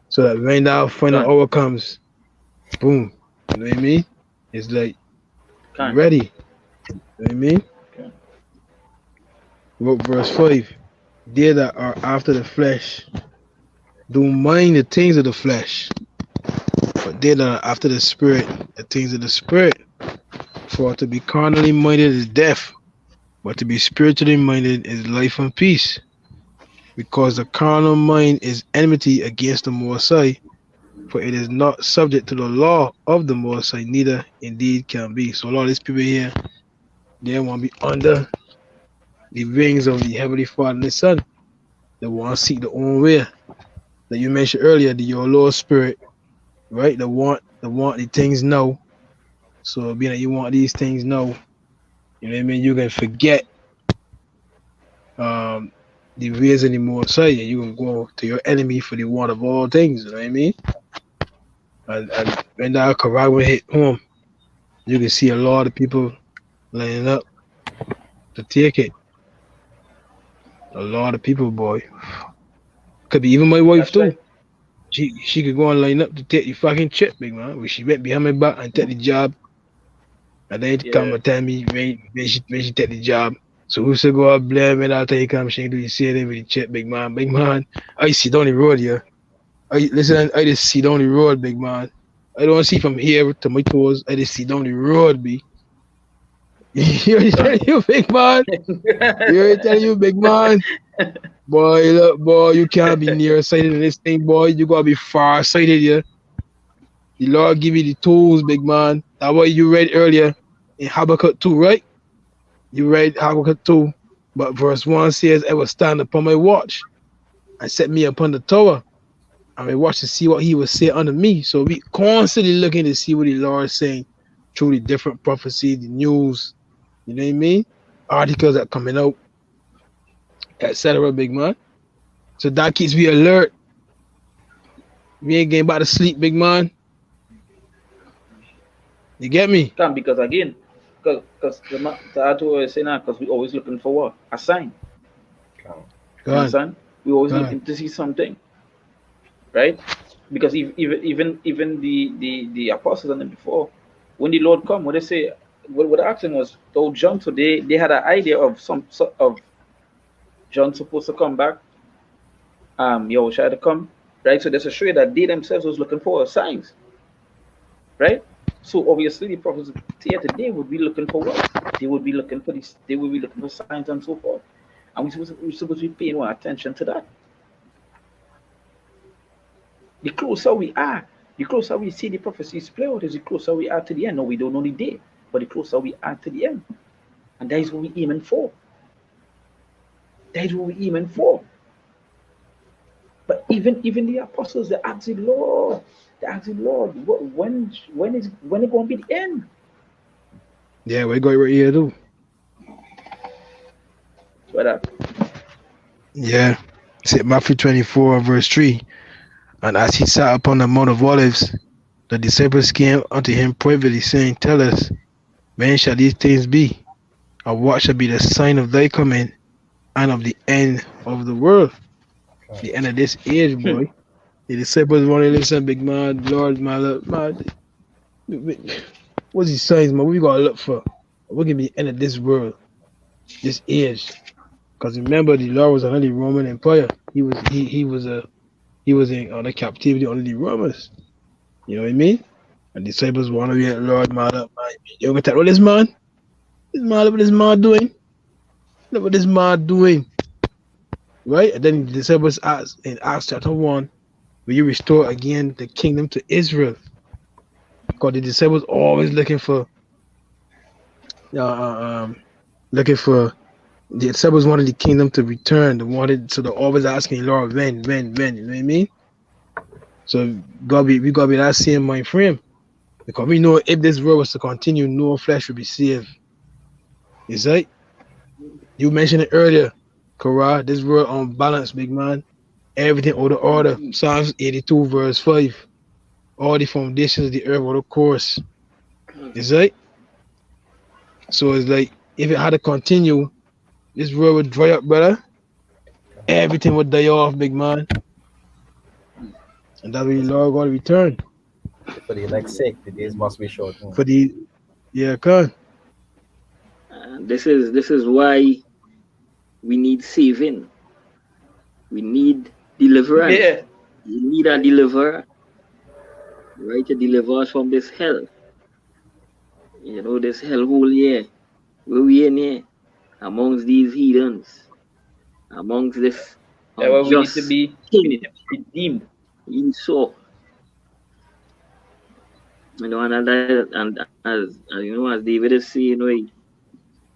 So that when that final hour comes, boom, you know what I mean? It's like ready. You know what I mean? Look, verse 5. They that are after the flesh don't mind the things of the flesh, but they that are after the spirit, the things of the spirit. For to be carnally minded is death, but to be spiritually minded is life and peace. Because the carnal mind is enmity against the Most High, for it is not subject to the law of the Most High, neither indeed can be. So a lot of these people here, they want to be under the wings of the Heavenly Father and the Son. They want to seek their own way. That you mentioned earlier, your Lord Spirit, right? They want the things now. So being that you want these things now, you know what I mean? You can forget the ways of the Most High. You can go to your enemy for the want of all things. You know what I mean? And when that charagma hit home, you can see a lot of people lining up to take it. A lot of people, boy. Could be even my wife too. Right. She could go and line up to take the fucking chip, big man. When she went behind my back and take the job. And then it come and tell me when she take the job. So who's to go up blame and I'll tell you come she ain't do the same thing with the chip, big man. Big man, I see down the road here. Listen, I just see down the road, big man. I don't see from here to my toes. I just see down the road, B. You tell you, big man. You tell you, big man. Boy, look, boy, you can't be nearsighted in this thing, boy. You gotta be far-sighted, yeah. The Lord give you the tools, big man. That's what you read earlier in Habakkuk 2, right? You read Habakkuk 2, but verse 1 says, I will stand upon my watch and set me upon the tower. I may watch to see what he will say unto me. So we constantly looking to see what the Lord is saying through the different prophecies, the news, you know what I mean? Articles that coming out, etc., big man. So that keeps me alert. We ain't getting back to sleep, big man. You get me? Come, because again, because the author is saying that because we always looking for what? A sign. You understand? We always looking to see something. Right? Because even the apostles and them before, when the Lord come, what they say, what the action was told John, so they had an idea of some sort of John supposed to come back, Yahushua to come, right? So there's a show that they themselves was looking for signs, right? So obviously the prophets here today would be looking for what? They would be looking for this. They would be looking for signs and so forth, and we're supposed to be paying more attention to that. The closer we are, the closer we see the prophecies play out, is the closer we are to the end. No, we don't know the day, but the closer we are to the end, and that is what we're aiming for. That is what we're aiming for. But even the apostles, they asked the Lord, when is it going to be the end? Yeah, we got right here too. What up? Yeah, it's Matthew 24 verse 3. And as he sat upon the Mount of Olives, the disciples came unto him privately, saying, Tell us, when shall these things be? And what shall be the sign of thy coming and of the end of the world? The end of this age, boy. The disciples want to listen, big man, Lord, man. What's the signs, man? What we gotta look for? What can be the end of this world, this age? Because remember, the Lord was under the Roman Empire. He was in under captivity under the Romans. You know what I mean? And disciples want to be at Lord, man. You gonna tell what this man? Look what this man doing. Look what this man doing. Right? And then the disciples asked in Acts chapter 1, will you restore again the kingdom to Israel? Because the disciples always looking for the disciples wanted the kingdom to return. So they're always asking Lord, when, you know what I mean? So we gotta be that same mind frame. Because we know if this world was to continue, no flesh will be saved. Is right? You mentioned it earlier, Korah, this world unbalanced, big man. Everything out of order. Psalms 82 verse 5. All the foundations of the earth out of course. Is right? So it's like if it had to continue, this world would dry up, brother. Everything would die off, big man. And that's when the Lord going to return. For the next sake, the days must be short. For the come. This is why we need saving. We need deliverance. Yeah. We need a deliverer, right, to deliver us from this hell. You know, this hellhole here, where we in here, amongst these heathens, amongst this Where we need to be redeemed. So, you know, and as you know, as David is saying,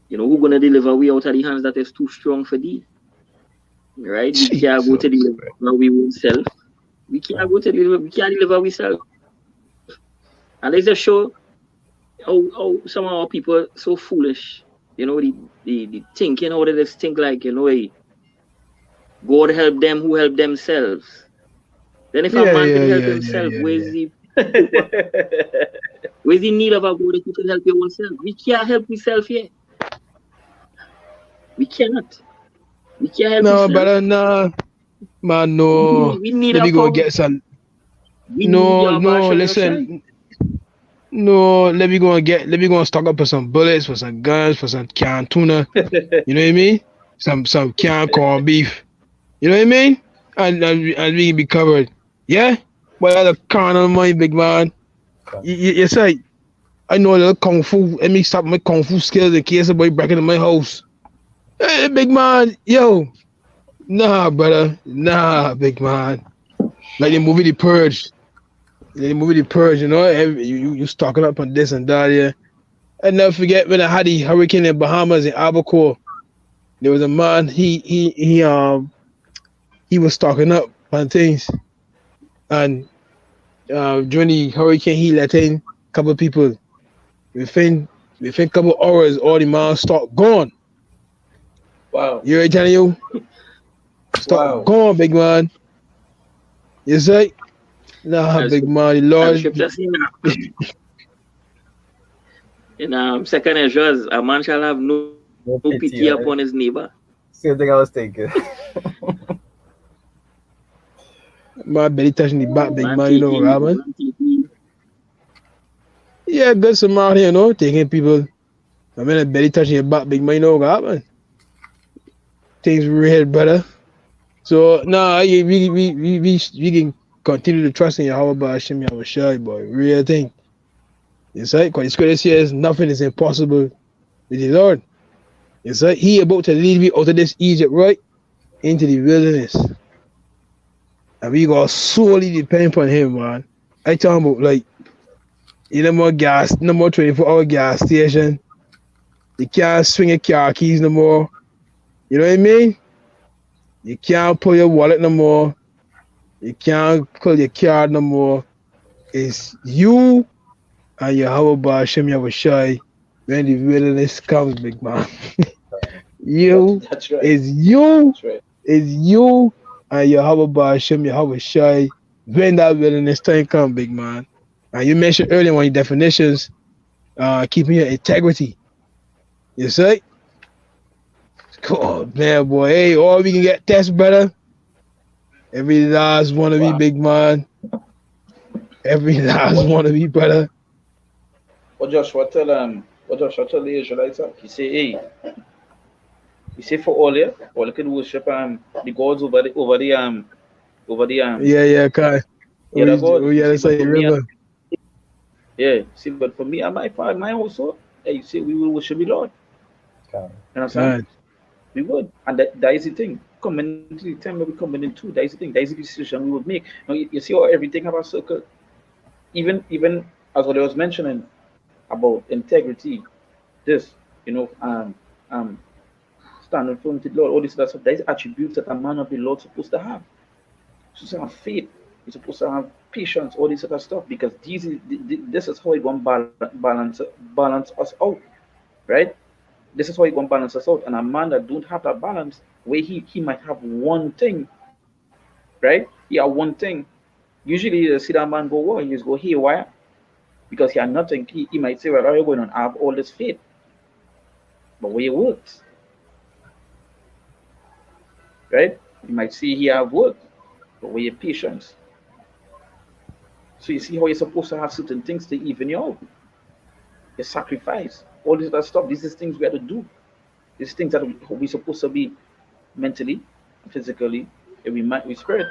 you know, who's gonna deliver we out of the hands that is too strong for thee? Right? We can't go to deliver we ourselves. We can't go to deliver. We can't deliver ourselves. And they just show how some of our people are so foolish. You know, the thinking how they just think like, you know, God help them who help themselves. Then if a man can help himself, where's the need of a God that you can help your own self? We can't help ourselves here. We cannot. We can't help ourselves. No, brother, no. Man, no. We need Let me go get some. Listen. No, let me go and stock up for some bullets, for some guns, for some canned tuna. You know what I mean? Some canned corned beef. You know what I mean? And we can be covered. Yeah, but the carnal mind, big man. You say, I know a little kung fu. Let me stop my kung fu skills in case somebody break into my house. Hey, big man, yo, nah, brother, nah, big man. Like the movie The Purge. The movie The Purge, you know, you stocking up on this and that, yeah. I never forget when I had the hurricane in Bahamas in Albacore. There was a man, he was stocking up on things. And during the hurricane, he let in a couple of people. Within a couple of hours, all the man stock gone. Wow. You heard telling you? Stock Wow. gone, big man. You say? Nah, As- big man, the And Lord. scripture saying in second Ezra, a man shall have no pity right? upon his neighbor. Same thing I was thinking. My belly touching the back, big Man man, you know, Robin. Yeah, good Samaritan, you know, taking people. I mean, belly touching your back, big man, you know, Robin. Things real, brother. So, nah, we can continue to trust in Yahweh by Hashem Yahweh Shai, boy. Real thing. It's like, because the scripture says nothing is impossible with the Lord. It's like he about to lead me out of this Egypt, right? Into the wilderness. And we got solely depend on him, man. I talking about like no more gas, no more 24-hour gas station. You can't swing your car keys no more. You know what I mean? You can't pull your wallet no more. You can't pull your card no more. It's you and Yahweh Ba'Shem Yahushai when the wilderness comes, big man. You That's right. is you. That's right. Is you and Yahweh Ba'Shem Yahushai when that wilderness time come, big man. And you mentioned earlier one of your definitions, keeping your integrity. You see? God, man, boy. Hey, all we can get test better. Every last one of Wow. you, big man. Every last one of you, brother. What Joshua tell the Israelites? He say, hey, he say for all you can worship the gods over the Yeah, Kai. Yeah, the God. Yeah, that's See, like but for me, river. yeah, see, but for me and my household, hey, you say we will worship the Lord. Okay. You understand? God. We would, and that is the thing. Coming to the time that we coming into, that is the thing. That is the decision we would make. Now you see how everything have a circle. Even as what I was mentioning about integrity, this, standing firm to the Lord, all this stuff. That is attributes that a man of the Lord supposed to have. Supposed to have faith. You're supposed to have patience, all this other stuff, because this is how it going to balance us out, right? This is how it going to balance us out. And a man that don't have that balance, where he might have one thing, right? He have one thing. Usually you see that man go, what? He just go haywire because he had nothing. He might say, well, are you going to have all this faith? But where it works, right? You might see he have work, but where your patience. So you see how you're supposed to have certain things to even you out. Your sacrifice, all this other stuff. These are things we have to do. These things that we're supposed to be mentally, physically, and we spirit.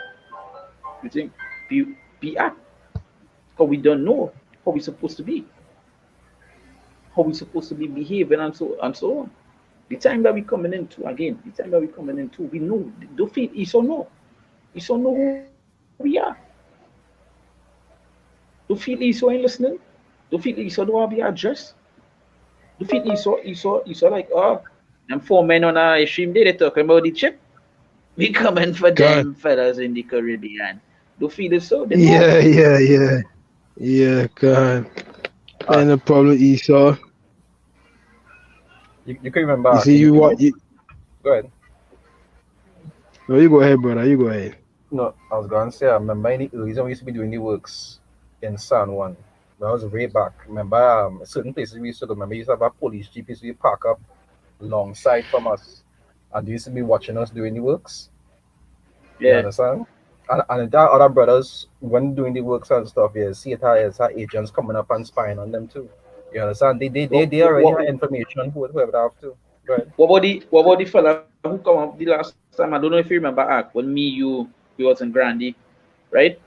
We think be at. Because we don't know how we're supposed to be. How we're supposed to be behaving and so on. The time that we're coming into, we know, don't feel Esau know. Esau know who we are. Don't feel Esau ain't listening. Don't feel Esau don't want to be addressed. Don't feel Esau like, oh, them 4 men on a stream day, they talking about the chip. We coming for them fellas in the Caribbean. Don't feel it so. Yeah, God. And the problem, Esau. You can remember. You see, you what? Go ahead. No, you go ahead, brother. You go ahead. No, I was going to say, I remember in the reason we used to be doing the works in San Juan. That was way back. Remember, certain places we used to go. Remember, we used to have a police jeep used to park up alongside from us. And they used to be watching us doing the works. You Yeah. understand? And there are other brothers, when doing the works and stuff, yeah, see it as our agents coming up and spying on them too. You understand? They already have information whoever they have to. Go ahead. What about the fella who come up the last time? I don't know if you remember Act when we was in Grandy, right?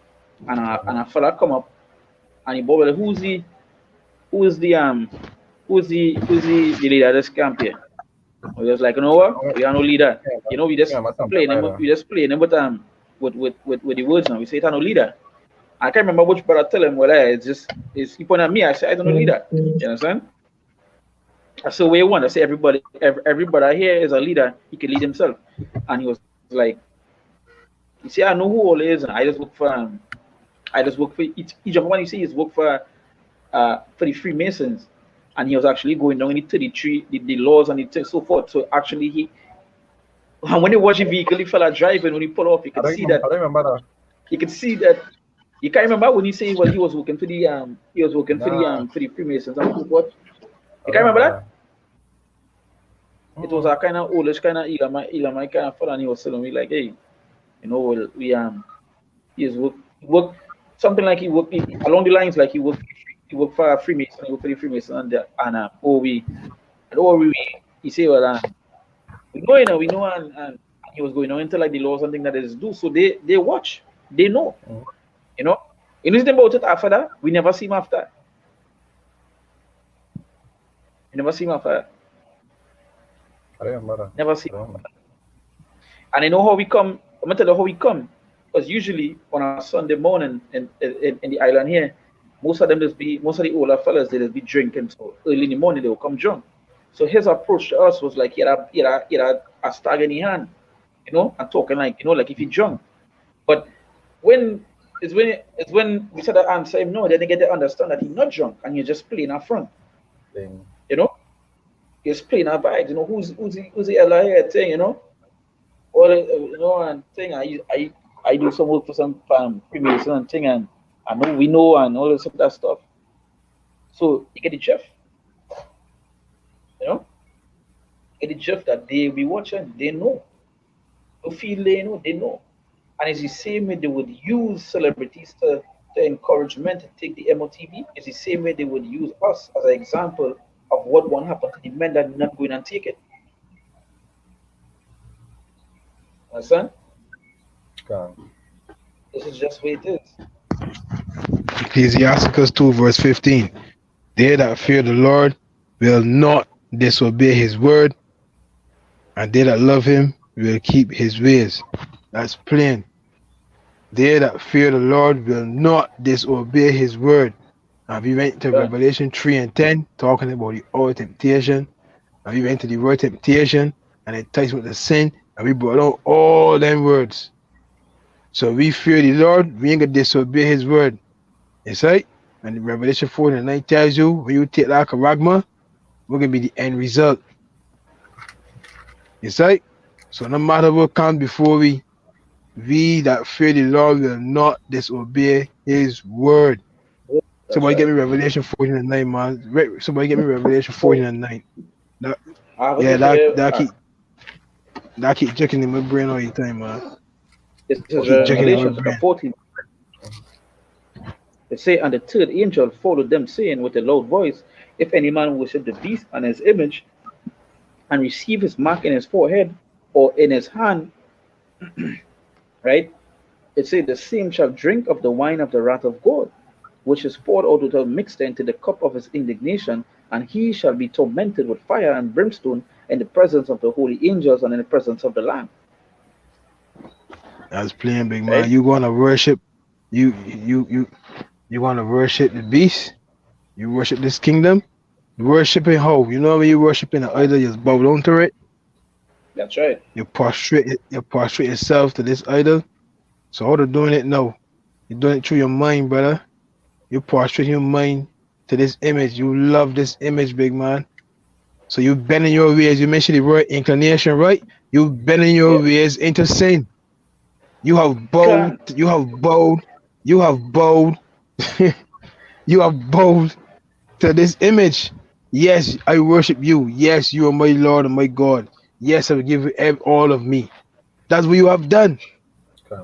and a fella come up and he bubble, who's the leader of this camp here? We was like, you know what? We are no leader. You know, we just playing them with the words now. We say it's no leader. I can't remember which brother tell him, well, it's he point at me. I say I don't know leader. You understand? That's the way you want. I say everybody here is a leader. He can lead himself. And he was like, you see, I know who all is. I just work for each of one. You see, he's work for the Freemasons, and he was actually going down into the laws and the so forth. So actually, when they watch the vehicle, the fella driving, when he pull off, you can see that. I don't remember that. You can see that. You can't remember when he say he was working for the for the Freemasons and so forth. You can't remember that? It was a kind of oldish kind of Elamite kind of fella, and he was telling me like, hey, you know, he is work something like he worked along the lines like he worked for a Freemason, he worked for the Freemason he say, well, we know, and he was going on into like the laws and things that is do. So they watch, they know, you know. You know anything about it after that? We never see him after. You never see him after that. I don't remember that. Never see him. And I know how we come. I'm gonna tell you how we come. Because usually on a Sunday morning in the island here, most of the older fellas they just be drinking. So early in the morning they will come drunk. So his approach to us was like he had a stag in his hand, you know, and talking like, you know, like if he drunk. But when we said to answer him no, then they get to understand that he's not drunk and you're just playing up front. You know? He's playing our vibes, you know, who's the Ella here thing, you know? Or you know, and thing I do some work for some Freemason and thing, and I know we know and all this that stuff. So you get the Jeff, you know, you get the Jeff that they be watching, they know, they feel they know, and it's the same way they would use celebrities to encourage men to take the MOTV. It's the same way they would use us as an example of what won't happen to the men that are not going and take it. Understand? This is just the way it is. Ecclesiasticus 2 verse 15. They that fear the Lord will not disobey his word, and they that love him will keep his ways. That's plain. They that fear the Lord will not disobey his word. And we went to Revelation 3 and 10 talking about the hour of temptation, and we went to the word temptation and it ties with the sin, and we brought out all them words. So we fear the Lord, we ain't gonna disobey his word. It's right. And Revelation 4 and 9 tells you when you take like a ragma, we're gonna be the end result. It's right. So no matter what comes before we that fear the Lord will not disobey his word. Somebody get me Revelation 14 and 9, man. Somebody get me Revelation 14 and 9. That keep checking in my brain all the time, man. This is Revelation 14. They say, and the third angel followed them, saying with a loud voice, if any man worship the beast and his image, and receive his mark in his forehead or in his hand, right? It says, the same shall drink of the wine of the wrath of God, which is poured out without mixture into the cup of his indignation, and he shall be tormented with fire and brimstone in the presence of the holy angels and in the presence of the Lamb. That's plain, big man. Right? You gonna worship you gonna worship the beast? You worship this kingdom? You worshiping how? You know when you worshiping an idol, you just bow down to it. That's right. You prostrate yourself to this idol. So how to doing it now? You're doing it through your mind, brother. You prostrate your mind to this image. You love this image, big man. So you bending your ways. You mentioned the word inclination, right? You bending your ways into sin. You have bowed. You have bowed. You have bowed. You have bowed to this image. Yes, I worship you. Yes, you are my Lord and my God. Yes, I will give you all of me. That's what you have done.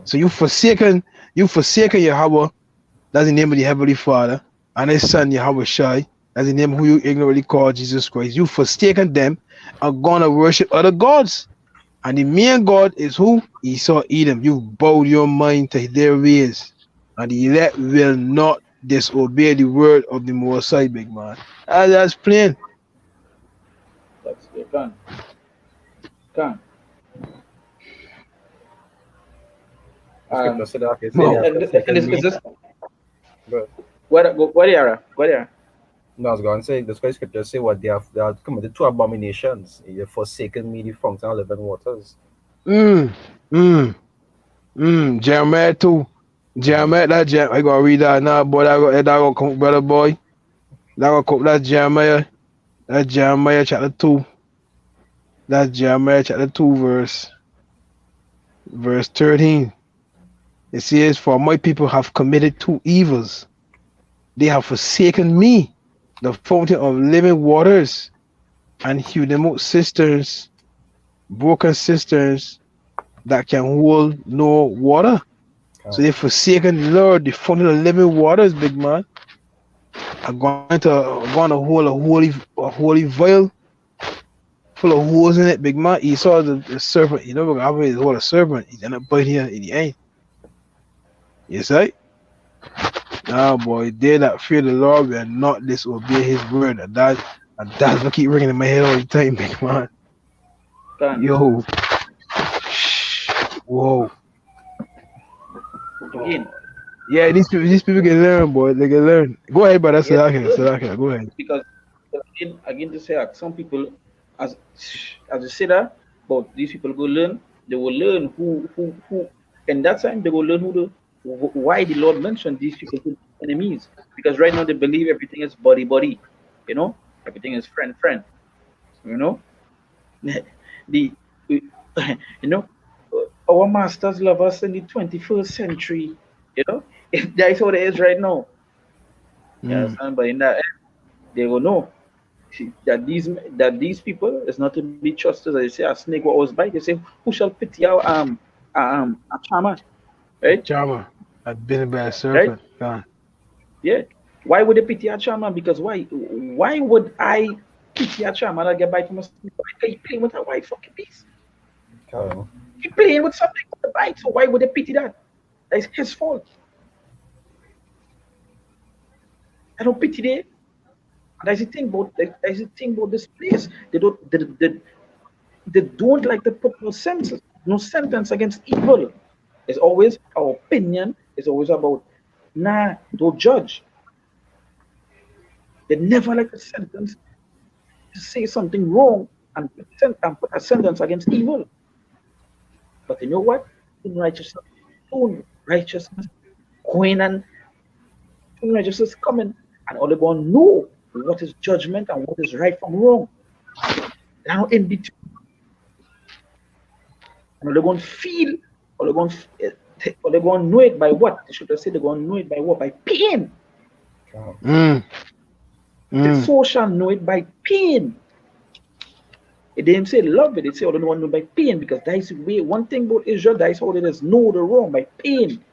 So you forsaken Yahweh. That's the name of the Heavenly Father, and his son Yahweh Shai. That's the name who you ignorantly call Jesus Christ. You forsaken them and gonna worship other gods. And the main God is who? Esau, Edom. You bowed your mind to their ways. and the elect will not disobey the word of the Most High, big man. That's plain. That's it. Can. Scripture said that, okay, No. say that, And is this But what era? What era? no, I was going to say, the scripture say what they have committed two abominations. They have forsaken me, the fountain of living waters. Jeremiah 2. Jeremiah, I gotta read that now, boy. That gonna come, brother boy. That gonna come, that's Jeremiah. That's Jeremiah chapter 2. That's Jeremiah chapter 2, verse 13. It says, for my people have committed two evils. They have forsaken me, the fountain of living waters, and hewed them out cisterns, broken cisterns that can hold no water. So they forsaken the Lord, the fountain of living waters, big man. I'm going to hold a holy vial full of holes in it, big man. He saw the serpent. You know, we're going to hold a serpent. He's going to bite here in the end. You see? Now, boy, they that fear the Lord will not disobey his word. And that's what keep ringing in my head all the time, big man. Yo. Whoa. Again, Yeah, these people can learn, boy. They can learn. Go ahead, brother. Salakia. Go ahead. because again to say that some people, as you say that, but these people go learn. They will learn who, and that time they will learn why the Lord mentioned these people to enemies. Because right now they believe everything is body, you know, everything is friend, you know. You know, our masters love us in the 21st century, you know. That's how it is right now. You understand? But in that end, they will know that these people is not to be trusted. As they say, a snake what was bite. They say, who shall pity our a charmer, right? Charmer. I've been by a serpent. Right? Yeah. Why would they pity a charmer? Because why would I pity a charmer that get bite from a snake? He playing with a white fucking piece. He playing with something with the bite. So why would they pity that? That's his fault. I don't pity them. And that's the thing about this place. They don't like to put no sentence against evil. It's always our opinion. It's always about don't judge. They never like a sentence to say something wrong and put a sentence against evil. But you know what? In righteousness, righteousness coming, and all they're going to know what is judgment and what is right from wrong. They're not in between. And all they're going to feel, or they're going to know it by what? They should have said they're going to know it by what? By pain. The soul shall know it by pain. It didn't say love it, it said, I don't want to know by pain, because that's the way. One thing about Israel, that's how it is, know the wrong by pain.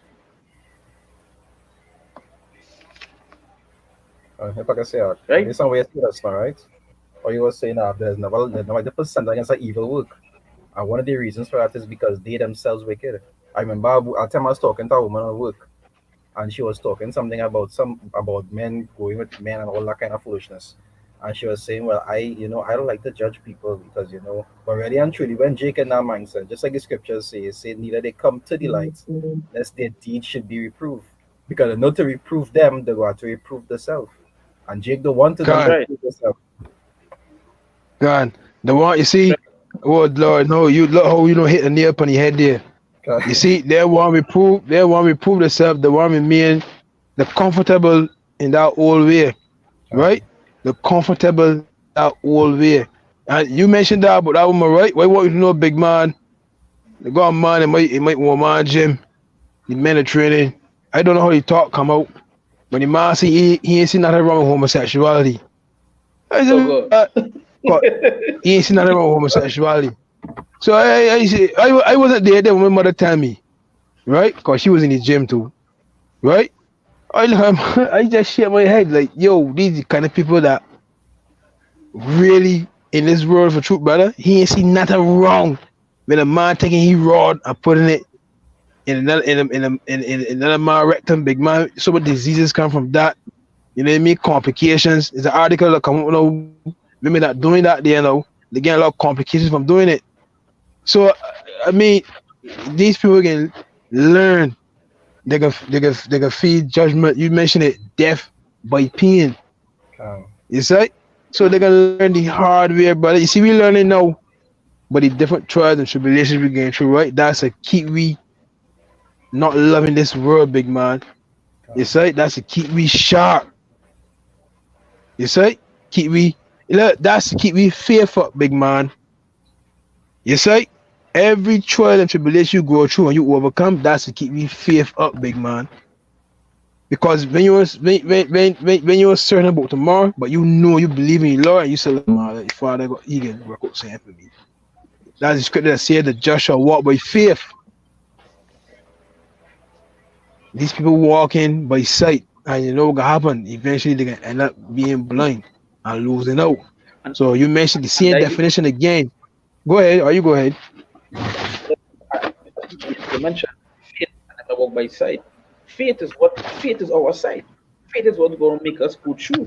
If I can say, right? There's some way to that's not right. Or you were saying that there's never the percent against an evil work. And one of the reasons for that is because they themselves wicked. I remember at time I was talking to a woman at work, and she was talking something about men going with men and all that kind of foolishness. And she was saying, well, I don't like to judge people because, but really and truly, when Jake in that mindset, just like the scriptures say neither they come to the light, lest their deeds should be reproved. Because not to reprove them, they got to reprove themselves. And Jake don't want to reprove himself. God, the one you see, oh Lord, no, you look how you don't hit the nail upon your head there. God. You see, they want to reprove themselves, they want to remain the comfortable in that old way, right? The comfortable that old way. And you mentioned that, but that woman, right? Why want you to know, big man? The God man, it might want man gym, the men are training. I don't know how the talk come out, but the man see he ain't seen nothing wrong with homosexuality. But he ain't seen nothing wrong with homosexuality. So I wasn't there when my mother tell me, right? Because she was in the gym too, right? I just shake my head like, yo, these are the kind of people that really in this world for truth, brother. He ain't seen nothing wrong with a man taking his rod and putting it another man rectum, big man. So many diseases come from that. You know what I mean? Complications. There's an article that come, women that doing that, they get a lot of complications from doing it. So I mean, these people can learn. They can feel judgment. You mentioned it, death by pain. You see? So they can learn the hard way, brother. You see, we learning now, but the different trials and tribulations we going through, right? That's a keep we not loving this world, big man. You see? That's a keep we sharp. You see? That's to keep we faithful, big man. You see? Every trial and tribulation you go through and you overcome, that's to keep you faith up, big man. Because when you're certain about tomorrow, but you know you believe in your Lord, and you say, "Your Father, He can work out something for me." That's the scripture that says the just shall walk by faith. These people walking by sight, and you know what happen. Eventually, they can end up being blind and losing out. So you mentioned the same definition again. Go ahead, or you go ahead. You mentioned faith and walk by sight. Faith is our sight. Faith is what's going to make us go through.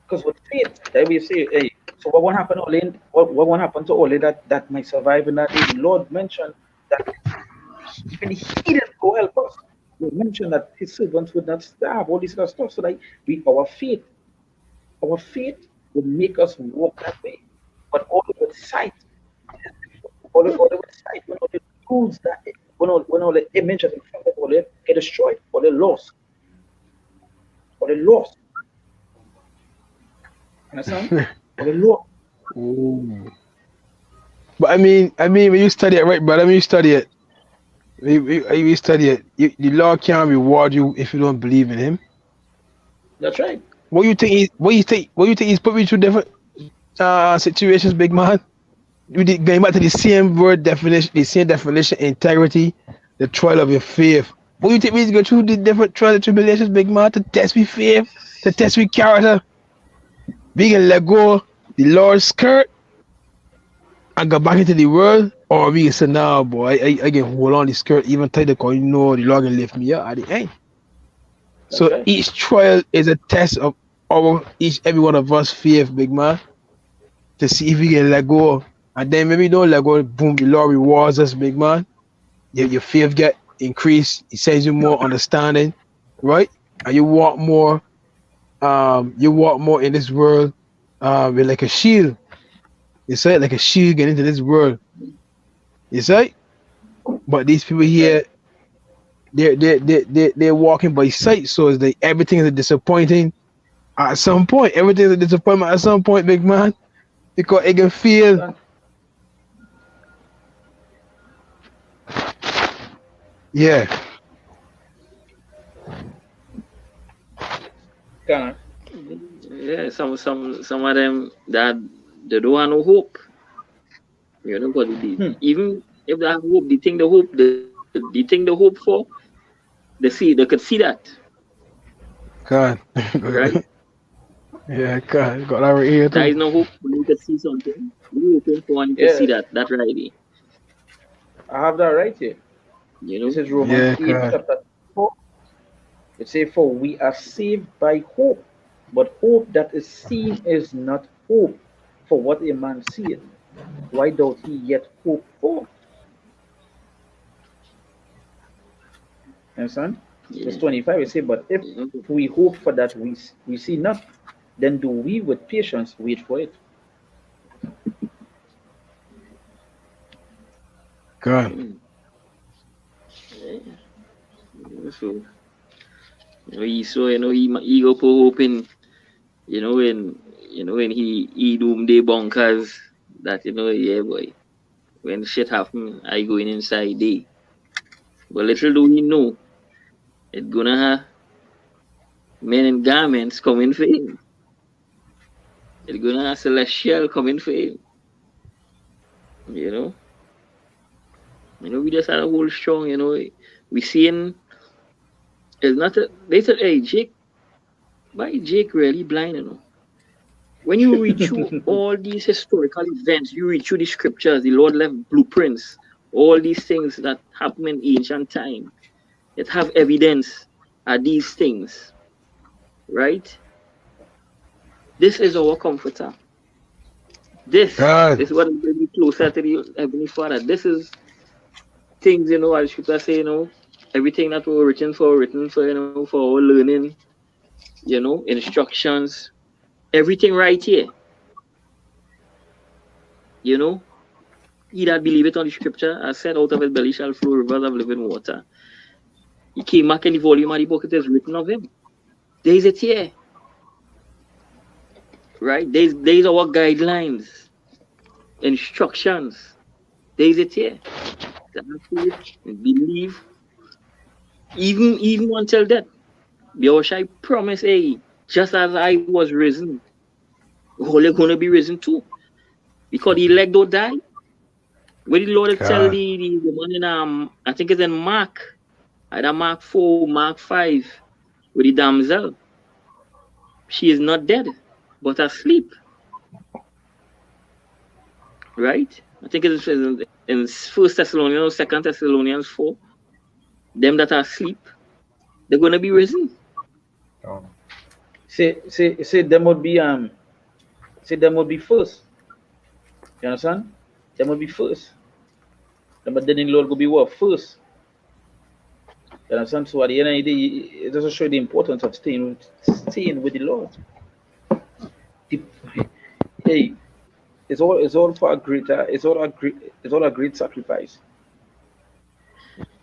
Because with faith, that we say, hey, so what won't happen only? What won't happen to only that might survive in that day? The Lord mentioned that even He didn't go help us. He mentioned that His servants would not starve, all this other stuff. So that our faith will make us walk that way. But all with sight, all with sight, when all the tools that when all the images in front of all they get destroyed, or they lost. Understand? Or they lost. But I mean, when you study it, right, brother? When you study it, the Lord can't reward you if you don't believe in Him. That's right. What you think? He's put me through different situations, big man? Going back to the same word definition, the same definition, integrity, the trial of your faith. What do you think we go through the different trials and tribulations, big man, to test we faith, to test we character? We can let go the Lord's skirt and go back into the world, or we can say, "Nah, boy, I can hold on the skirt even tighter because the Lord can lift me up at the end." So right. Each trial is a test of every one of us faith, big man, to see if we can let go. And then maybe don't let go, boom, the Lord rewards us, big man. Your faith get increased. He sends you more understanding, right? And you walk more in this world with like a shield. You say like a shield getting into this world. You say? But these people here, they're walking by sight, so it's like everything is disappointing at some point. Everything is a disappointment at some point, big man. Because it can feel yeah. Yeah, some of them that they don't have no hope. You know, but even if they have hope, they think the hope for, they could see that. God. Right? Yeah, God. Got our ear. There is no hope, but you can see something. You open for and you can see that. That's right there. I have that right here. You know? This is Romans 8, chapter 4. It says, "For we are saved by hope, but hope that is seen is not hope. For what a man seeth, why doth he yet hope for?" Understand? Verse 25, it says, "But if we hope for that we see not, then do we with patience wait for it." God. So, he go put hope in, when he doomsday bonkers that, yeah, boy, when shit happen, I going inside there. But little do he know, it's gonna have men in garments coming for him. It's gonna have celestial coming for him. We just had a whole strong, we seeing, it's not they said, "Hey, Jake, why Jake really blind, When you read through all these historical events, you read through the scriptures, the Lord left blueprints all these things that happen in ancient time, that have evidence are these things, right? This is our comforter. This God. is what is bringing closer to the Heavenly Father. This is things, as Scripture say, everything that were written for, for our learning, instructions, everything right here. He that believeth on the Scripture, as said, out of his belly shall flow rivers of living water. He came back in the volume of the book, it is written of him. There is it here. Right? There's our guidelines, instructions. There is it here. Believe, even until death. Yahushua promised, hey, just as I was risen, you're going to be risen too. Because the elect don't die. When the Lord tell the one in, I think it's in Mark, either Mark 4, Mark 5, with the damsel, she is not dead, but asleep. Right? I think it's in 1 Thessalonians, 2 Thessalonians 4. Them that are asleep, they're going to be risen. Say them would be first. You understand? Them would be first. But then the Lord will be what? First. You understand? So at the end of the day, it doesn't show the importance of staying with the Lord. Hey, it's all for a greater, it's all a great sacrifice.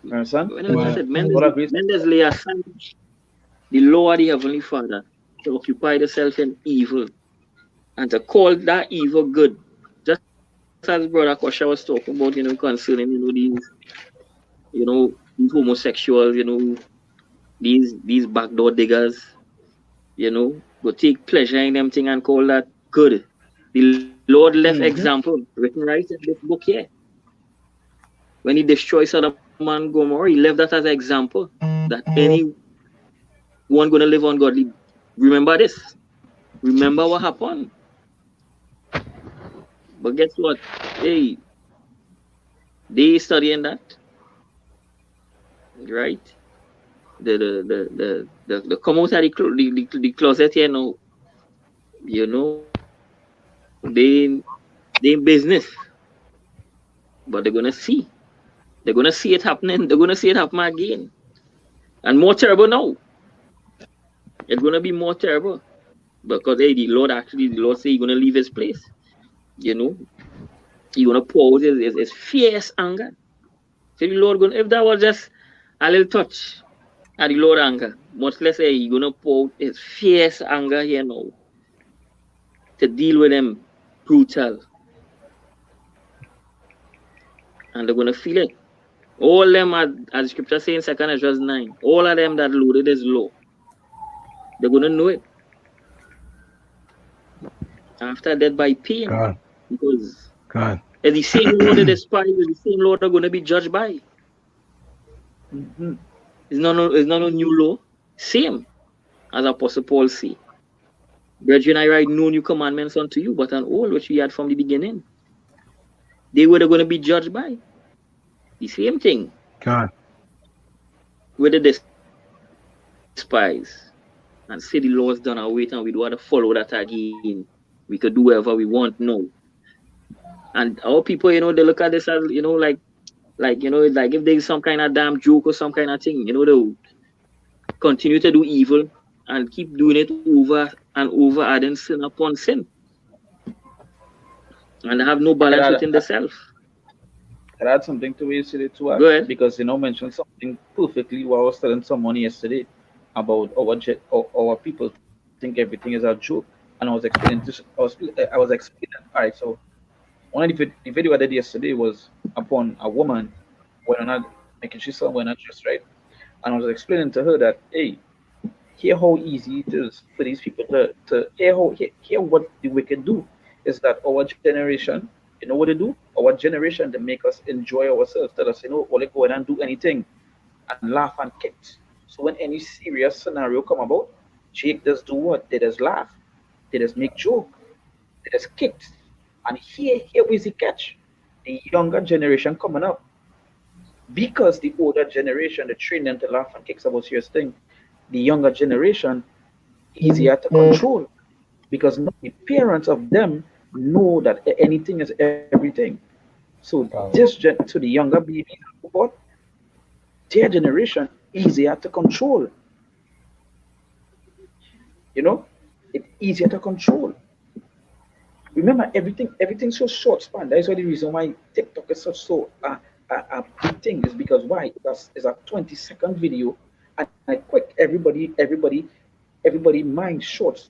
You understand? When I said, Mendes lay aside the law of the Heavenly Father to occupy yourself in evil and to call that evil good. Just as Brother Kosha was talking about, concerning, these homosexuals, these backdoor diggers, go take pleasure in them thing and call that good. The Lord left example written right in this book here. When he destroyed Sodom and Gomorrah, he left that as an example that anyone going to live ungodly. Remember this. Remember what happened. But guess what? Hey, they studying that, right? The come out of the closet here now. They in business, but they're gonna see. They're gonna see it happening. They're gonna see it happen again, and more terrible now. It's gonna be more terrible because hey, the Lord say He's gonna leave His place. He's gonna pour out his fierce anger. So the Lord if that was just a little touch at the Lord anger, much less say He's gonna pour out His fierce anger here now to deal with them brutal, and they're gonna feel it. All them, as the Scripture says in 2 Ezra 9, all of them that loaded is low. They're gonna know it. After that, by pain, because it's the same Lord that despise, the same Lord are gonna be judged by. It's not a new law. Same as Apostle Paul say. Brethren, I write no new commandments unto you, but an old which we had from the beginning. They were going to be judged by the same thing. With the despise and say the law's done away and we don't want to follow that again. We could do whatever we want now. And our people, they look at this as, like if there's some kind of damn joke or some kind of thing, they'll continue to do evil and keep doing it over and over, adding sin upon sin. And have no balance within the self. I'd add something to what you said too, because mentioned something perfectly what I was telling someone yesterday about our people think everything is a joke. And I was explaining this. I was explaining. All right, so one of the video I did yesterday was upon a woman when not making sure someone not just right, and I was explaining to her that hey, hear how easy it is for these people to hear what the wicked do. Is that our generation, what they do? Our generation, they make us enjoy ourselves. Tell us, only go in and do anything and laugh and kick. So when any serious scenario come about, Jake does do what? They just laugh. They just make joke. They just kick. And here is the catch. The younger generation coming up, because the older generation, they train them to laugh and kick about serious thing. The younger generation easier to control because now the parents of them know that anything is everything. So so the younger babies, what their generation easier to control. You know, it's easier to control. Remember, everything's so short span. That is why the reason why TikTok is such so a big thing is because why? It's a 20-second video and like quick. Everybody mind short.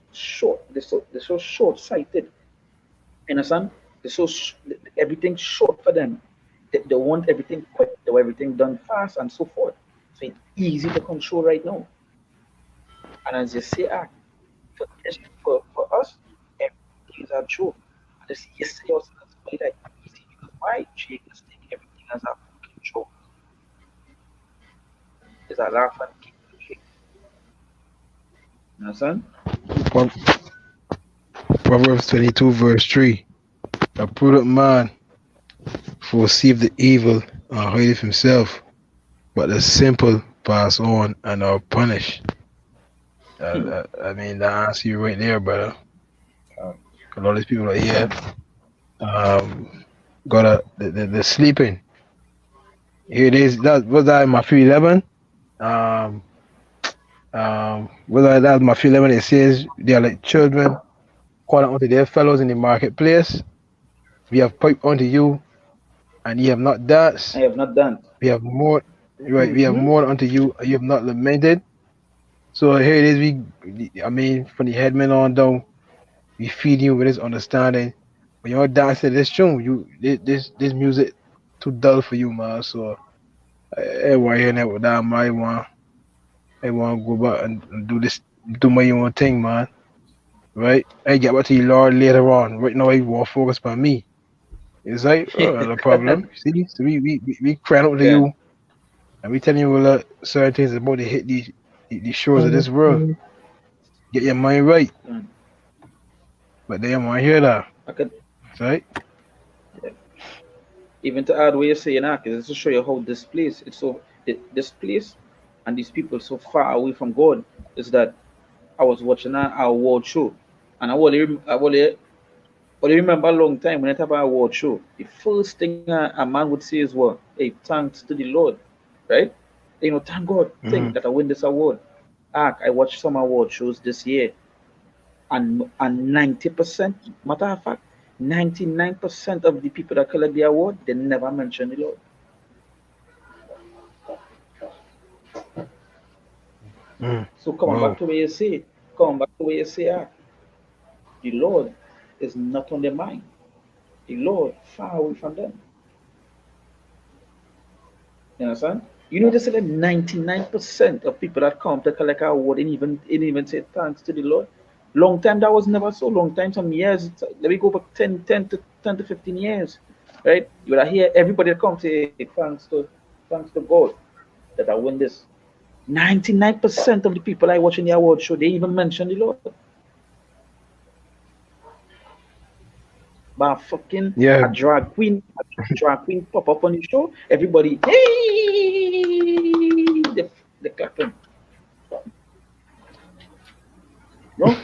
They're so short sighted. Understand? They're everything's short for them. They want everything quick. They want everything done fast and so forth. So it's easy to control right now. And as you say, for us, everything is a joke. And this yesterday was made that easy because why Jake is taking everything as a fucking joke. It's a laugh and kick the Jake. You understand? Proverbs 22 verse 3. A prudent man foreseeth the evil and hideth himself, but the simple pass on and are punished. I mean, that answer you right there, brother. A lot of these people are here. Got the sleeping. Here it is. That was that in Matthew 11. Was that Matthew 11? It says they are like children calling unto their fellows in the marketplace. We have piped unto you, and ye have not danced. I have not done. We have more, right? We have more unto you, and you have not lamented. So here it is. I mean, from the headman on down, we feed you with this understanding. When you're dancing this tune, this music too dull for you, man. So everyone hearing that with that, man, I want to go back and do my own thing, man. Right? I get back to you, Lord, later on. Right now, I want to focus on me. It's like, no problem. See, so we crying out to you, and we telling you certain things about to hit the shores of this world. Get your mind right. But they don't want to hear that. Right? Yeah. Even to add what you're saying, is to show you how this place, this place and these people so far away from God, is that I was watching our award show, and I only remember a long time when I have an award show, the first thing a man would say is what? Hey, thanks to the Lord, right? You know, thank God, think that I win this award. I watched some award shows this year, and 90%, matter of fact, 99% of the people that collect the award, they never mention the Lord. So coming back to where you say, the Lord is not on their mind. The Lord far away from them. You understand? You know, they say that 99% of people that come to collect our award didn't even say thanks to the Lord. Long time that was never so long time, some years. Let me go back 10 to 15 years, right? You would hear everybody that come say thanks to God that I win this. 99% of the people I watch in the award show, they even mention the Lord. But a drag queen pop up on the show, everybody, hey, they clapping. No?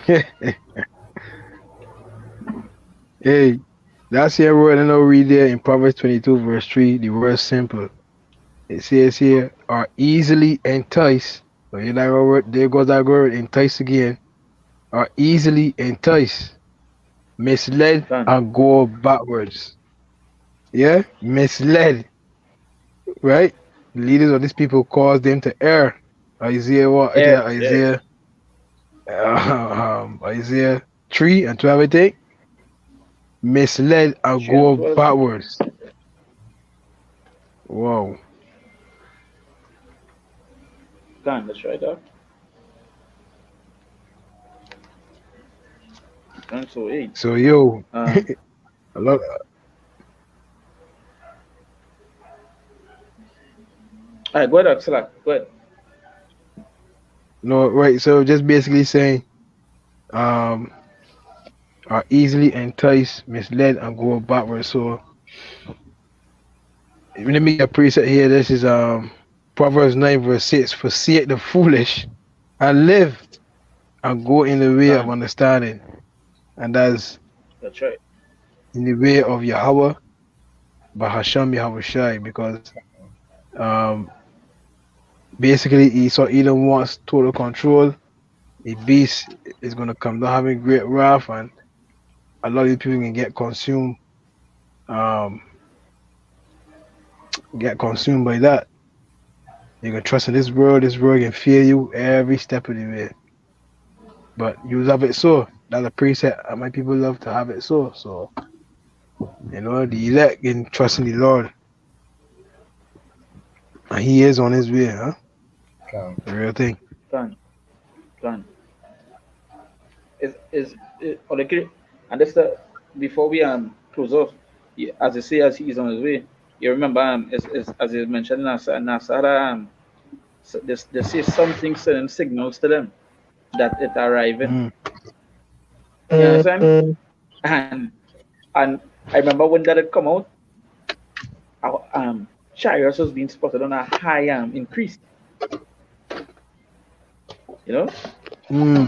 Hey, that's your word. I know read there in Proverbs 22 verse 3, the word simple. It says here, are easily enticed. So you like our word, there goes that word, entice again. Are easily enticed, misled, and go backwards. Yeah, misled. Right? Leaders of these people cause them to err. Isaiah what? Isaiah 3 and 12, I think. Misled and go backwards. Wow. That's right up. So yo, a lot. All right, go ahead, Axel. Go ahead. No, right. So just basically saying, are easily enticed, misled, and go backwards. So let me get a preset here. This is Proverbs 9 verse 6. Forsake the foolish and live and go in the way of understanding. And that's right. in the way of Yahweh, but Hashem Yahweh Shai, because basically Esau Edom wants total control. A beast is going to come down having great wrath, and a lot of these people can get consumed by that. You can trust in this world can fear you every step of the way. But you love it so. That's a preset. My people love to have it so. So, you know, the elect can trust in the Lord. And he is on his way, huh? The real thing. Done. Okay, and that's the before we close off, as you say, as he is on his way, you remember as you mentioned in Nasara, they say something sending signals to them that it's arriving. You understand? And I remember when that had come out, chariots was being spotted on a high increase. You know?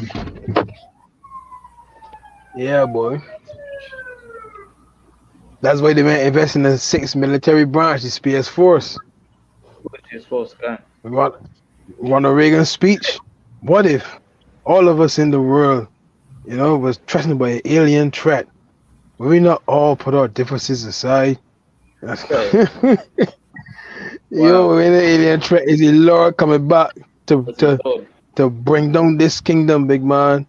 Yeah, boy. That's why they went invest in the 6th military branch, the Space Force. Space Force, Ronald Reagan's speech. What if all of us in the world, you know, was threatened by an alien threat? Will we not all put our differences aside? Right. Yo, when the alien threat is the Lord coming back to bring down this kingdom, big man.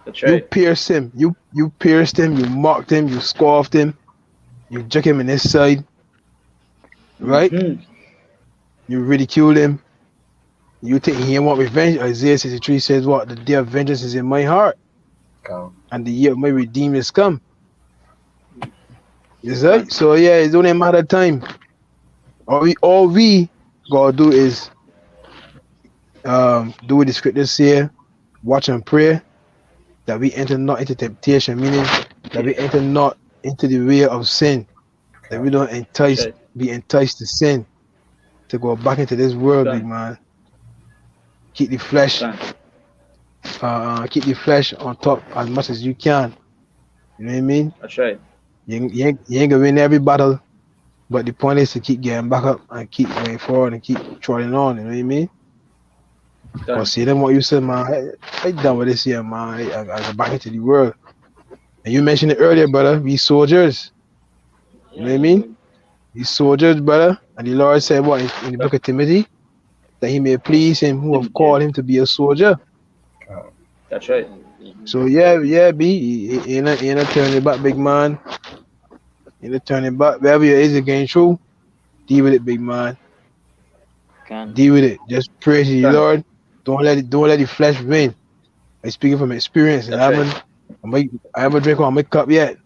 That's right. You pierced him. You pierced him. You mocked him. You scoffed him. You jerked him in his side. Right? You ridiculed him. You think he want revenge? Isaiah 63 says what? The day of vengeance is in my heart. And the year of my redeemer is come. Is that? So yeah, it's only a matter of time. All we gotta do is do what the scriptures say, watch and pray, that we enter not into temptation, meaning that we enter not into the way of sin, that we don't be enticed to sin, to go back into this world, big man. Keep the flesh, keep the flesh on top as much as you can. You know what I mean? That's right. You ain't gonna win every battle, but the point is to keep getting back up and keep going forward and keep trotting on. You know what I mean? But see, then what you said, man, I done with this here, man. I go back into the world. And you mentioned it earlier, brother. We soldiers. You know what I mean? We soldiers, brother. And the Lord said, what, in the book of Timothy? That he may please him who have called him to be a soldier. That's right. So, yeah, B. He ain't turning back, big man. He ain't turning back. Wherever you is again true, deal with it, big man. Deal with it. Just praise the Lord. Don't let the flesh win. I'm speaking from experience, and I haven't drank on my cup yet.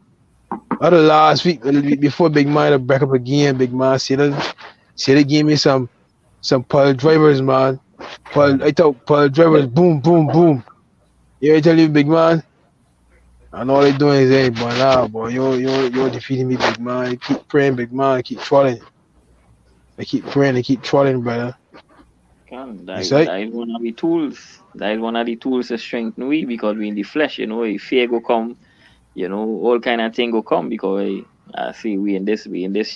Other last week before Big Man to break up again, Big Man see they gave me some Paul drivers, man. I thought Paul drivers, boom, boom, boom. You ever tell you, Big Man? And all they doing is, hey, boy, nah, boy, you're defeating me, Big Man. You keep praying, Big Man. Keep trotting. I keep praying. I keep trotting, brother. That is one of the tools. That is one of the tools to strengthen we, because we in the flesh, you know, if fear go come, you know, all kind of thing go come, because I see we in this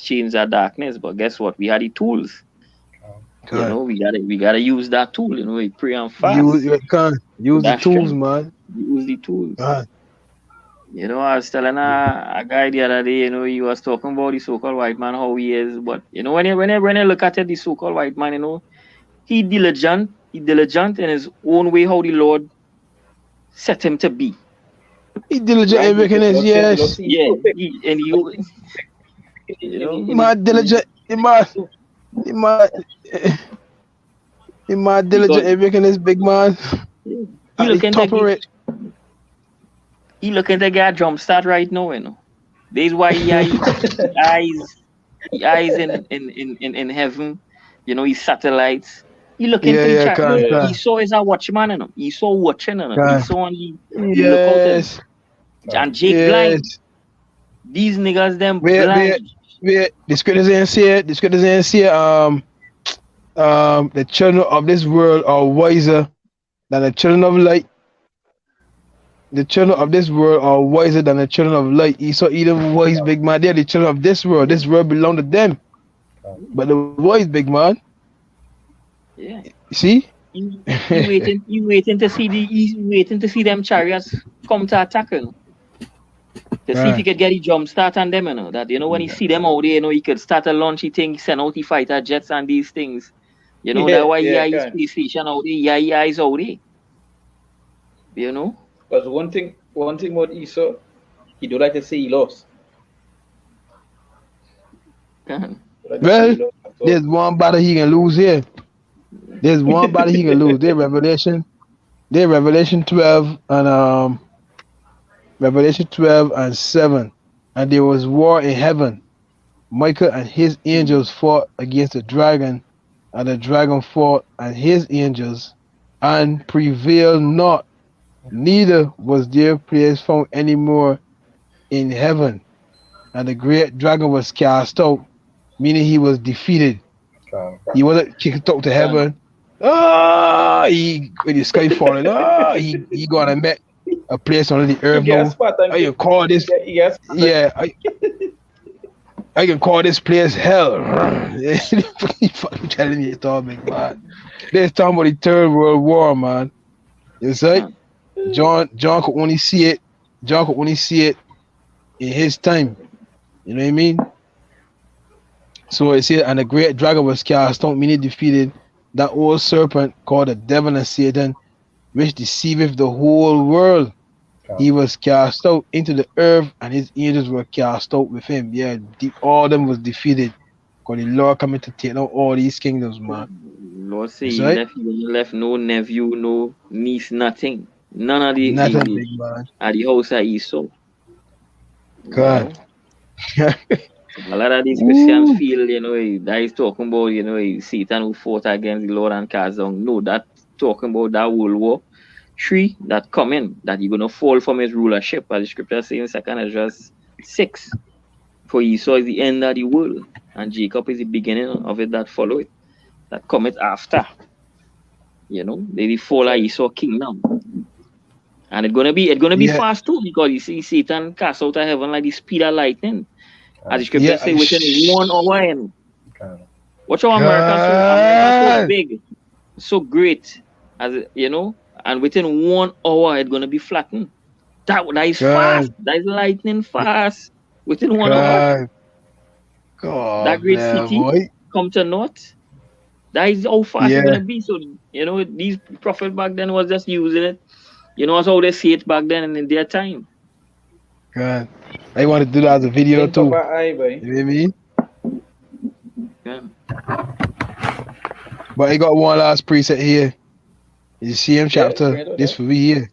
chains of darkness. But guess what? We had the tools. You know, we gotta use that tool. You know, we pray and fast. Use the tools, man. Use the tools. You know, I was telling a guy the other day, you know, he was talking about the so-called white man, how he is. But you know, when you look at it, the so-called white man, you know, he diligent in his own way, how the Lord set him to be. He diligent in wickedness, yes. Yeah, diligent. He mad diligent in wickedness, big man. He looking to get a jump start right now, you know. That's why he eyes in heaven, you know, his satellites. He looking to he saw as a watchman, you know. He saw watching, you know. He saw only yes. And Jake blind. These niggas them blind. The scriptures ain't say it. The scriptures ain't say the children of this world are wiser than the children of light. The children of this world are wiser than the children of light. Esau, Edom, wise big man. They're the children of this world. This world belong to them. But the wise big man. Yeah. You see? You waiting to see them chariots come to attack, you know. To see if he could get a jump start on them, you know. That, you know, when he see them out there, you know, he could start a launchy thing, send out the fighter jets and these things. You know, that's why he has space station out there. Yeah, he is out there. You know? Because one thing about Esau, he don't like to say he lost. Well, there's one battle he can lose here. There's one battle he can lose. There's Revelation 12 and Revelation 12 and 7. And there was war in heaven. Michael and his angels fought against the dragon, and the dragon fought and his angels, and prevailed not. Neither was their place found any more in heaven. And the great dragon was cast out, meaning he was defeated. He wasn't kicked out to heaven. When the sky falling, he gonna make a place on the earth. I can call this, I can call this place hell. You fucking telling me it's all big man. They're talking about the Third World War, man. You see? John could only see it. John could only see it in his time. You know what I mean? So it said, and the great dragon was cast out, meaning defeated, that old serpent called the devil and Satan, which deceiveth the whole world. He was cast out into the earth, and his angels were cast out with him. Yeah, all of them was defeated. Because the Lord coming to take out all these kingdoms, man. Lord say he left no nephew, no niece, nothing. None of the things at the house of Esau. God. A lot of these Christians feel, you know, that he's talking about, you know, Satan who fought against the Lord and cast down. No, that talking about that World War III that coming, that he's gonna fall from his rulership, as the scripture says in 2 Ezra 6. For Esau is the end of the world, and Jacob is the beginning of it that follow it, that cometh after. You know, they fall of Esau kingdom. And it's gonna be fast too, because you see Satan cast out of heaven like the speed of lightning. As the scripture say, within 1 hour. Watch how America so big, so great, as you know, and within 1 hour it's gonna be flattened. That is fast. That is lightning fast. Within 1 hour. God, that great city come to naught. That is how fast it's gonna be. So you know, these prophets back then was just using it. You know, that's how they see it back then and in their time. God. I want to do that as a video too. You know what I mean? Yeah. But I got one last preset here. You see him chapter. This for we here.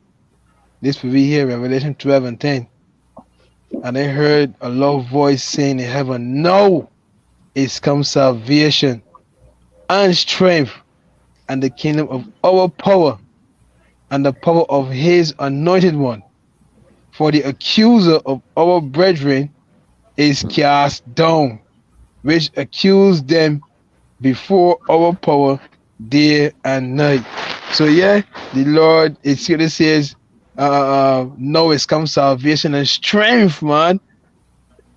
This for we here, Revelation 12 and 10. And I heard a loud voice saying in heaven, now is come salvation and strength and the kingdom of our power and the power of his anointed one. For the accuser of our brethren is cast down, which accused them before our power day and night. So yeah, the Lord, it says, now is come salvation and strength, man.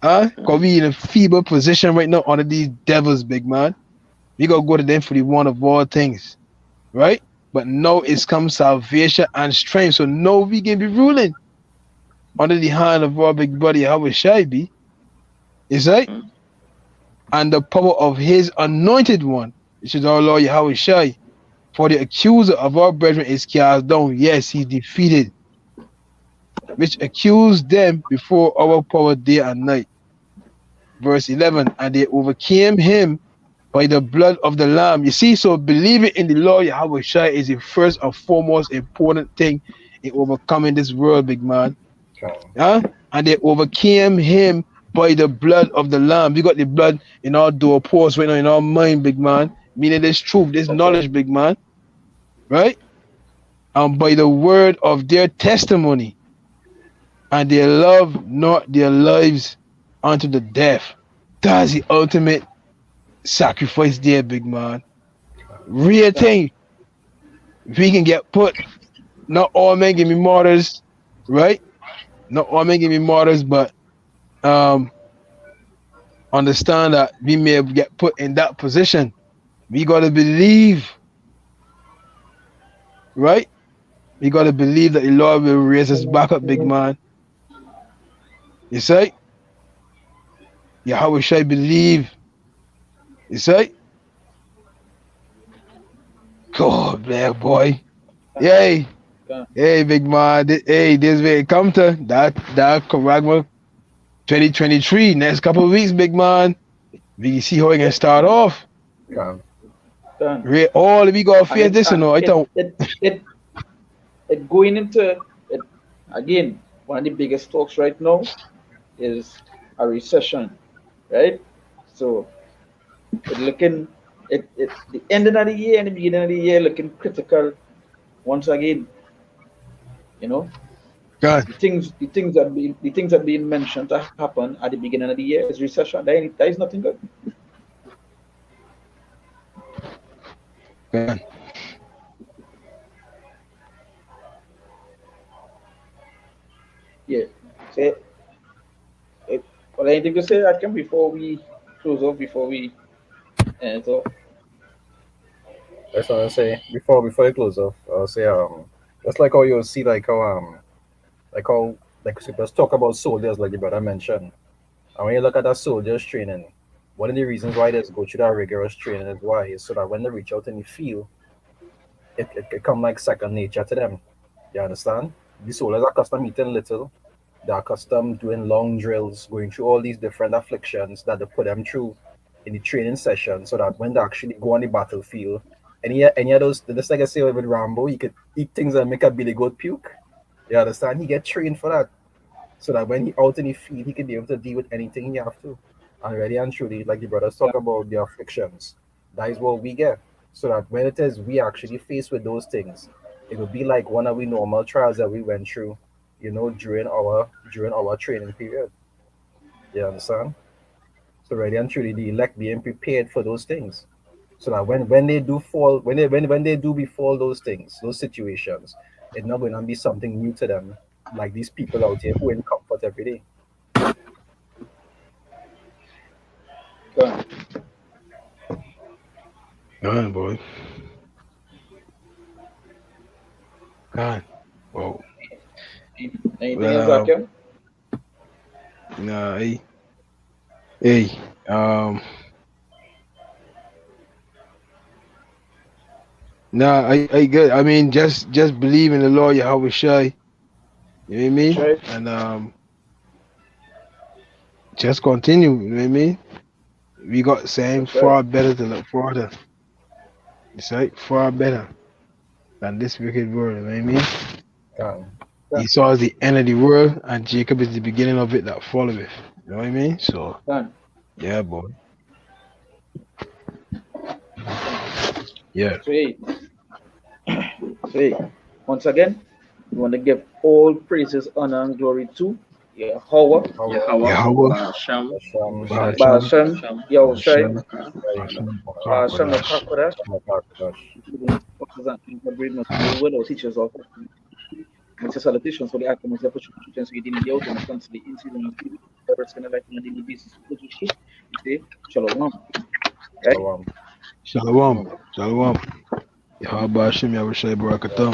Because we in a feeble position right now under these devils, big man. We gotta go to them for the one of all things, right? But now is come salvation and strength. So now we can be ruling under the hand of our big buddy, how it shall be. Is right? And the power of his anointed one, which is our Lord Yahweh Shai. For the accuser of our brethren is cast down. Yes, he's defeated. Which accused them before our power day and night. Verse 11, and they overcame him by the blood of the Lamb. You see, so believing in the Lord Yahweh Shai is the first and foremost important thing in overcoming this world, big man. And they overcame him by the blood of the Lamb. We got the blood in our doorposts right now, in our mind, big man. Meaning this truth, this knowledge, big man. Right? And by the word of their testimony. And they love not their lives unto the death. That's the ultimate sacrifice there, big man. Real thing. We can get put. Not all men can be martyrs, right? Not all men can be martyrs, but understand that we may get put in that position. We gotta believe, right? We gotta believe that the Lord will raise us back up, big man. You say? Yeah, how should I believe? You say? God, black boy. Yay. Hey, big man. Hey, this way it come to that Caragma 2023. Next couple of weeks, big man. We see how we can start off. Yeah. All we got to face this, you know. It going into it again. One of the biggest talks right now is a recession, right? So it looking the ending of the year and the beginning of the year looking critical once again. You know, God. the things that being mentioned to happen at the beginning of the year is recession. That is nothing good. God. Yeah. Say well, anything to say, Akim, before we close off, before we end off? I just want to say before you close off, I'll say just like how you'll see like let's talk about soldiers like the brother mentioned. And when you look at that soldiers training, one of the reasons why they go through that rigorous training is why is so that when they reach out in the field, it come like second nature to them. You understand? The soldiers are accustomed eating little, they're accustomed doing long drills, going through all these different afflictions that they put them through in the training session, so that when they actually go on the battlefield, any of those, just like I say with Rambo, you could eat things that make a Billy Goat puke. You understand? He get trained for that, so that when he out in the field, he can be able to deal with anything he have to. And really and truly, like the brothers talk about the afflictions, that is what we get. So that when it is we actually faced with those things, it will be like one of the normal trials that we went through, you know, during our training period. You understand? So really and truly, the elect being prepared for those things, so that when they do fall, when they do befall those things, those situations, it's not going to be something new to them, like these people out here who in comfort every day. God, boy. God. Whoa. Anything else, Akim? Nah, hey, nah, I good. I mean, just believe in the Lord Yahweh Shai. You know what I mean? Right. And just continue. You know what I mean? We got saying That's right. far better to look forward to. It's like far better than this wicked world. You know what I mean? Esau is the end of the world, and Jacob is the beginning of it that followeth. You know what I mean? So, yeah, boy. Yeah. So, hey, once again, we want to give all praises, honor, and glory to Yahweh, Hashem, Yahushai, Hashem, our teachers of salutations for the actions of the within the autumn constantly in season of the like on a daily basis. Shalom. Shalom. Shalom. Yahweh Hashem, Yahushai Barakatam.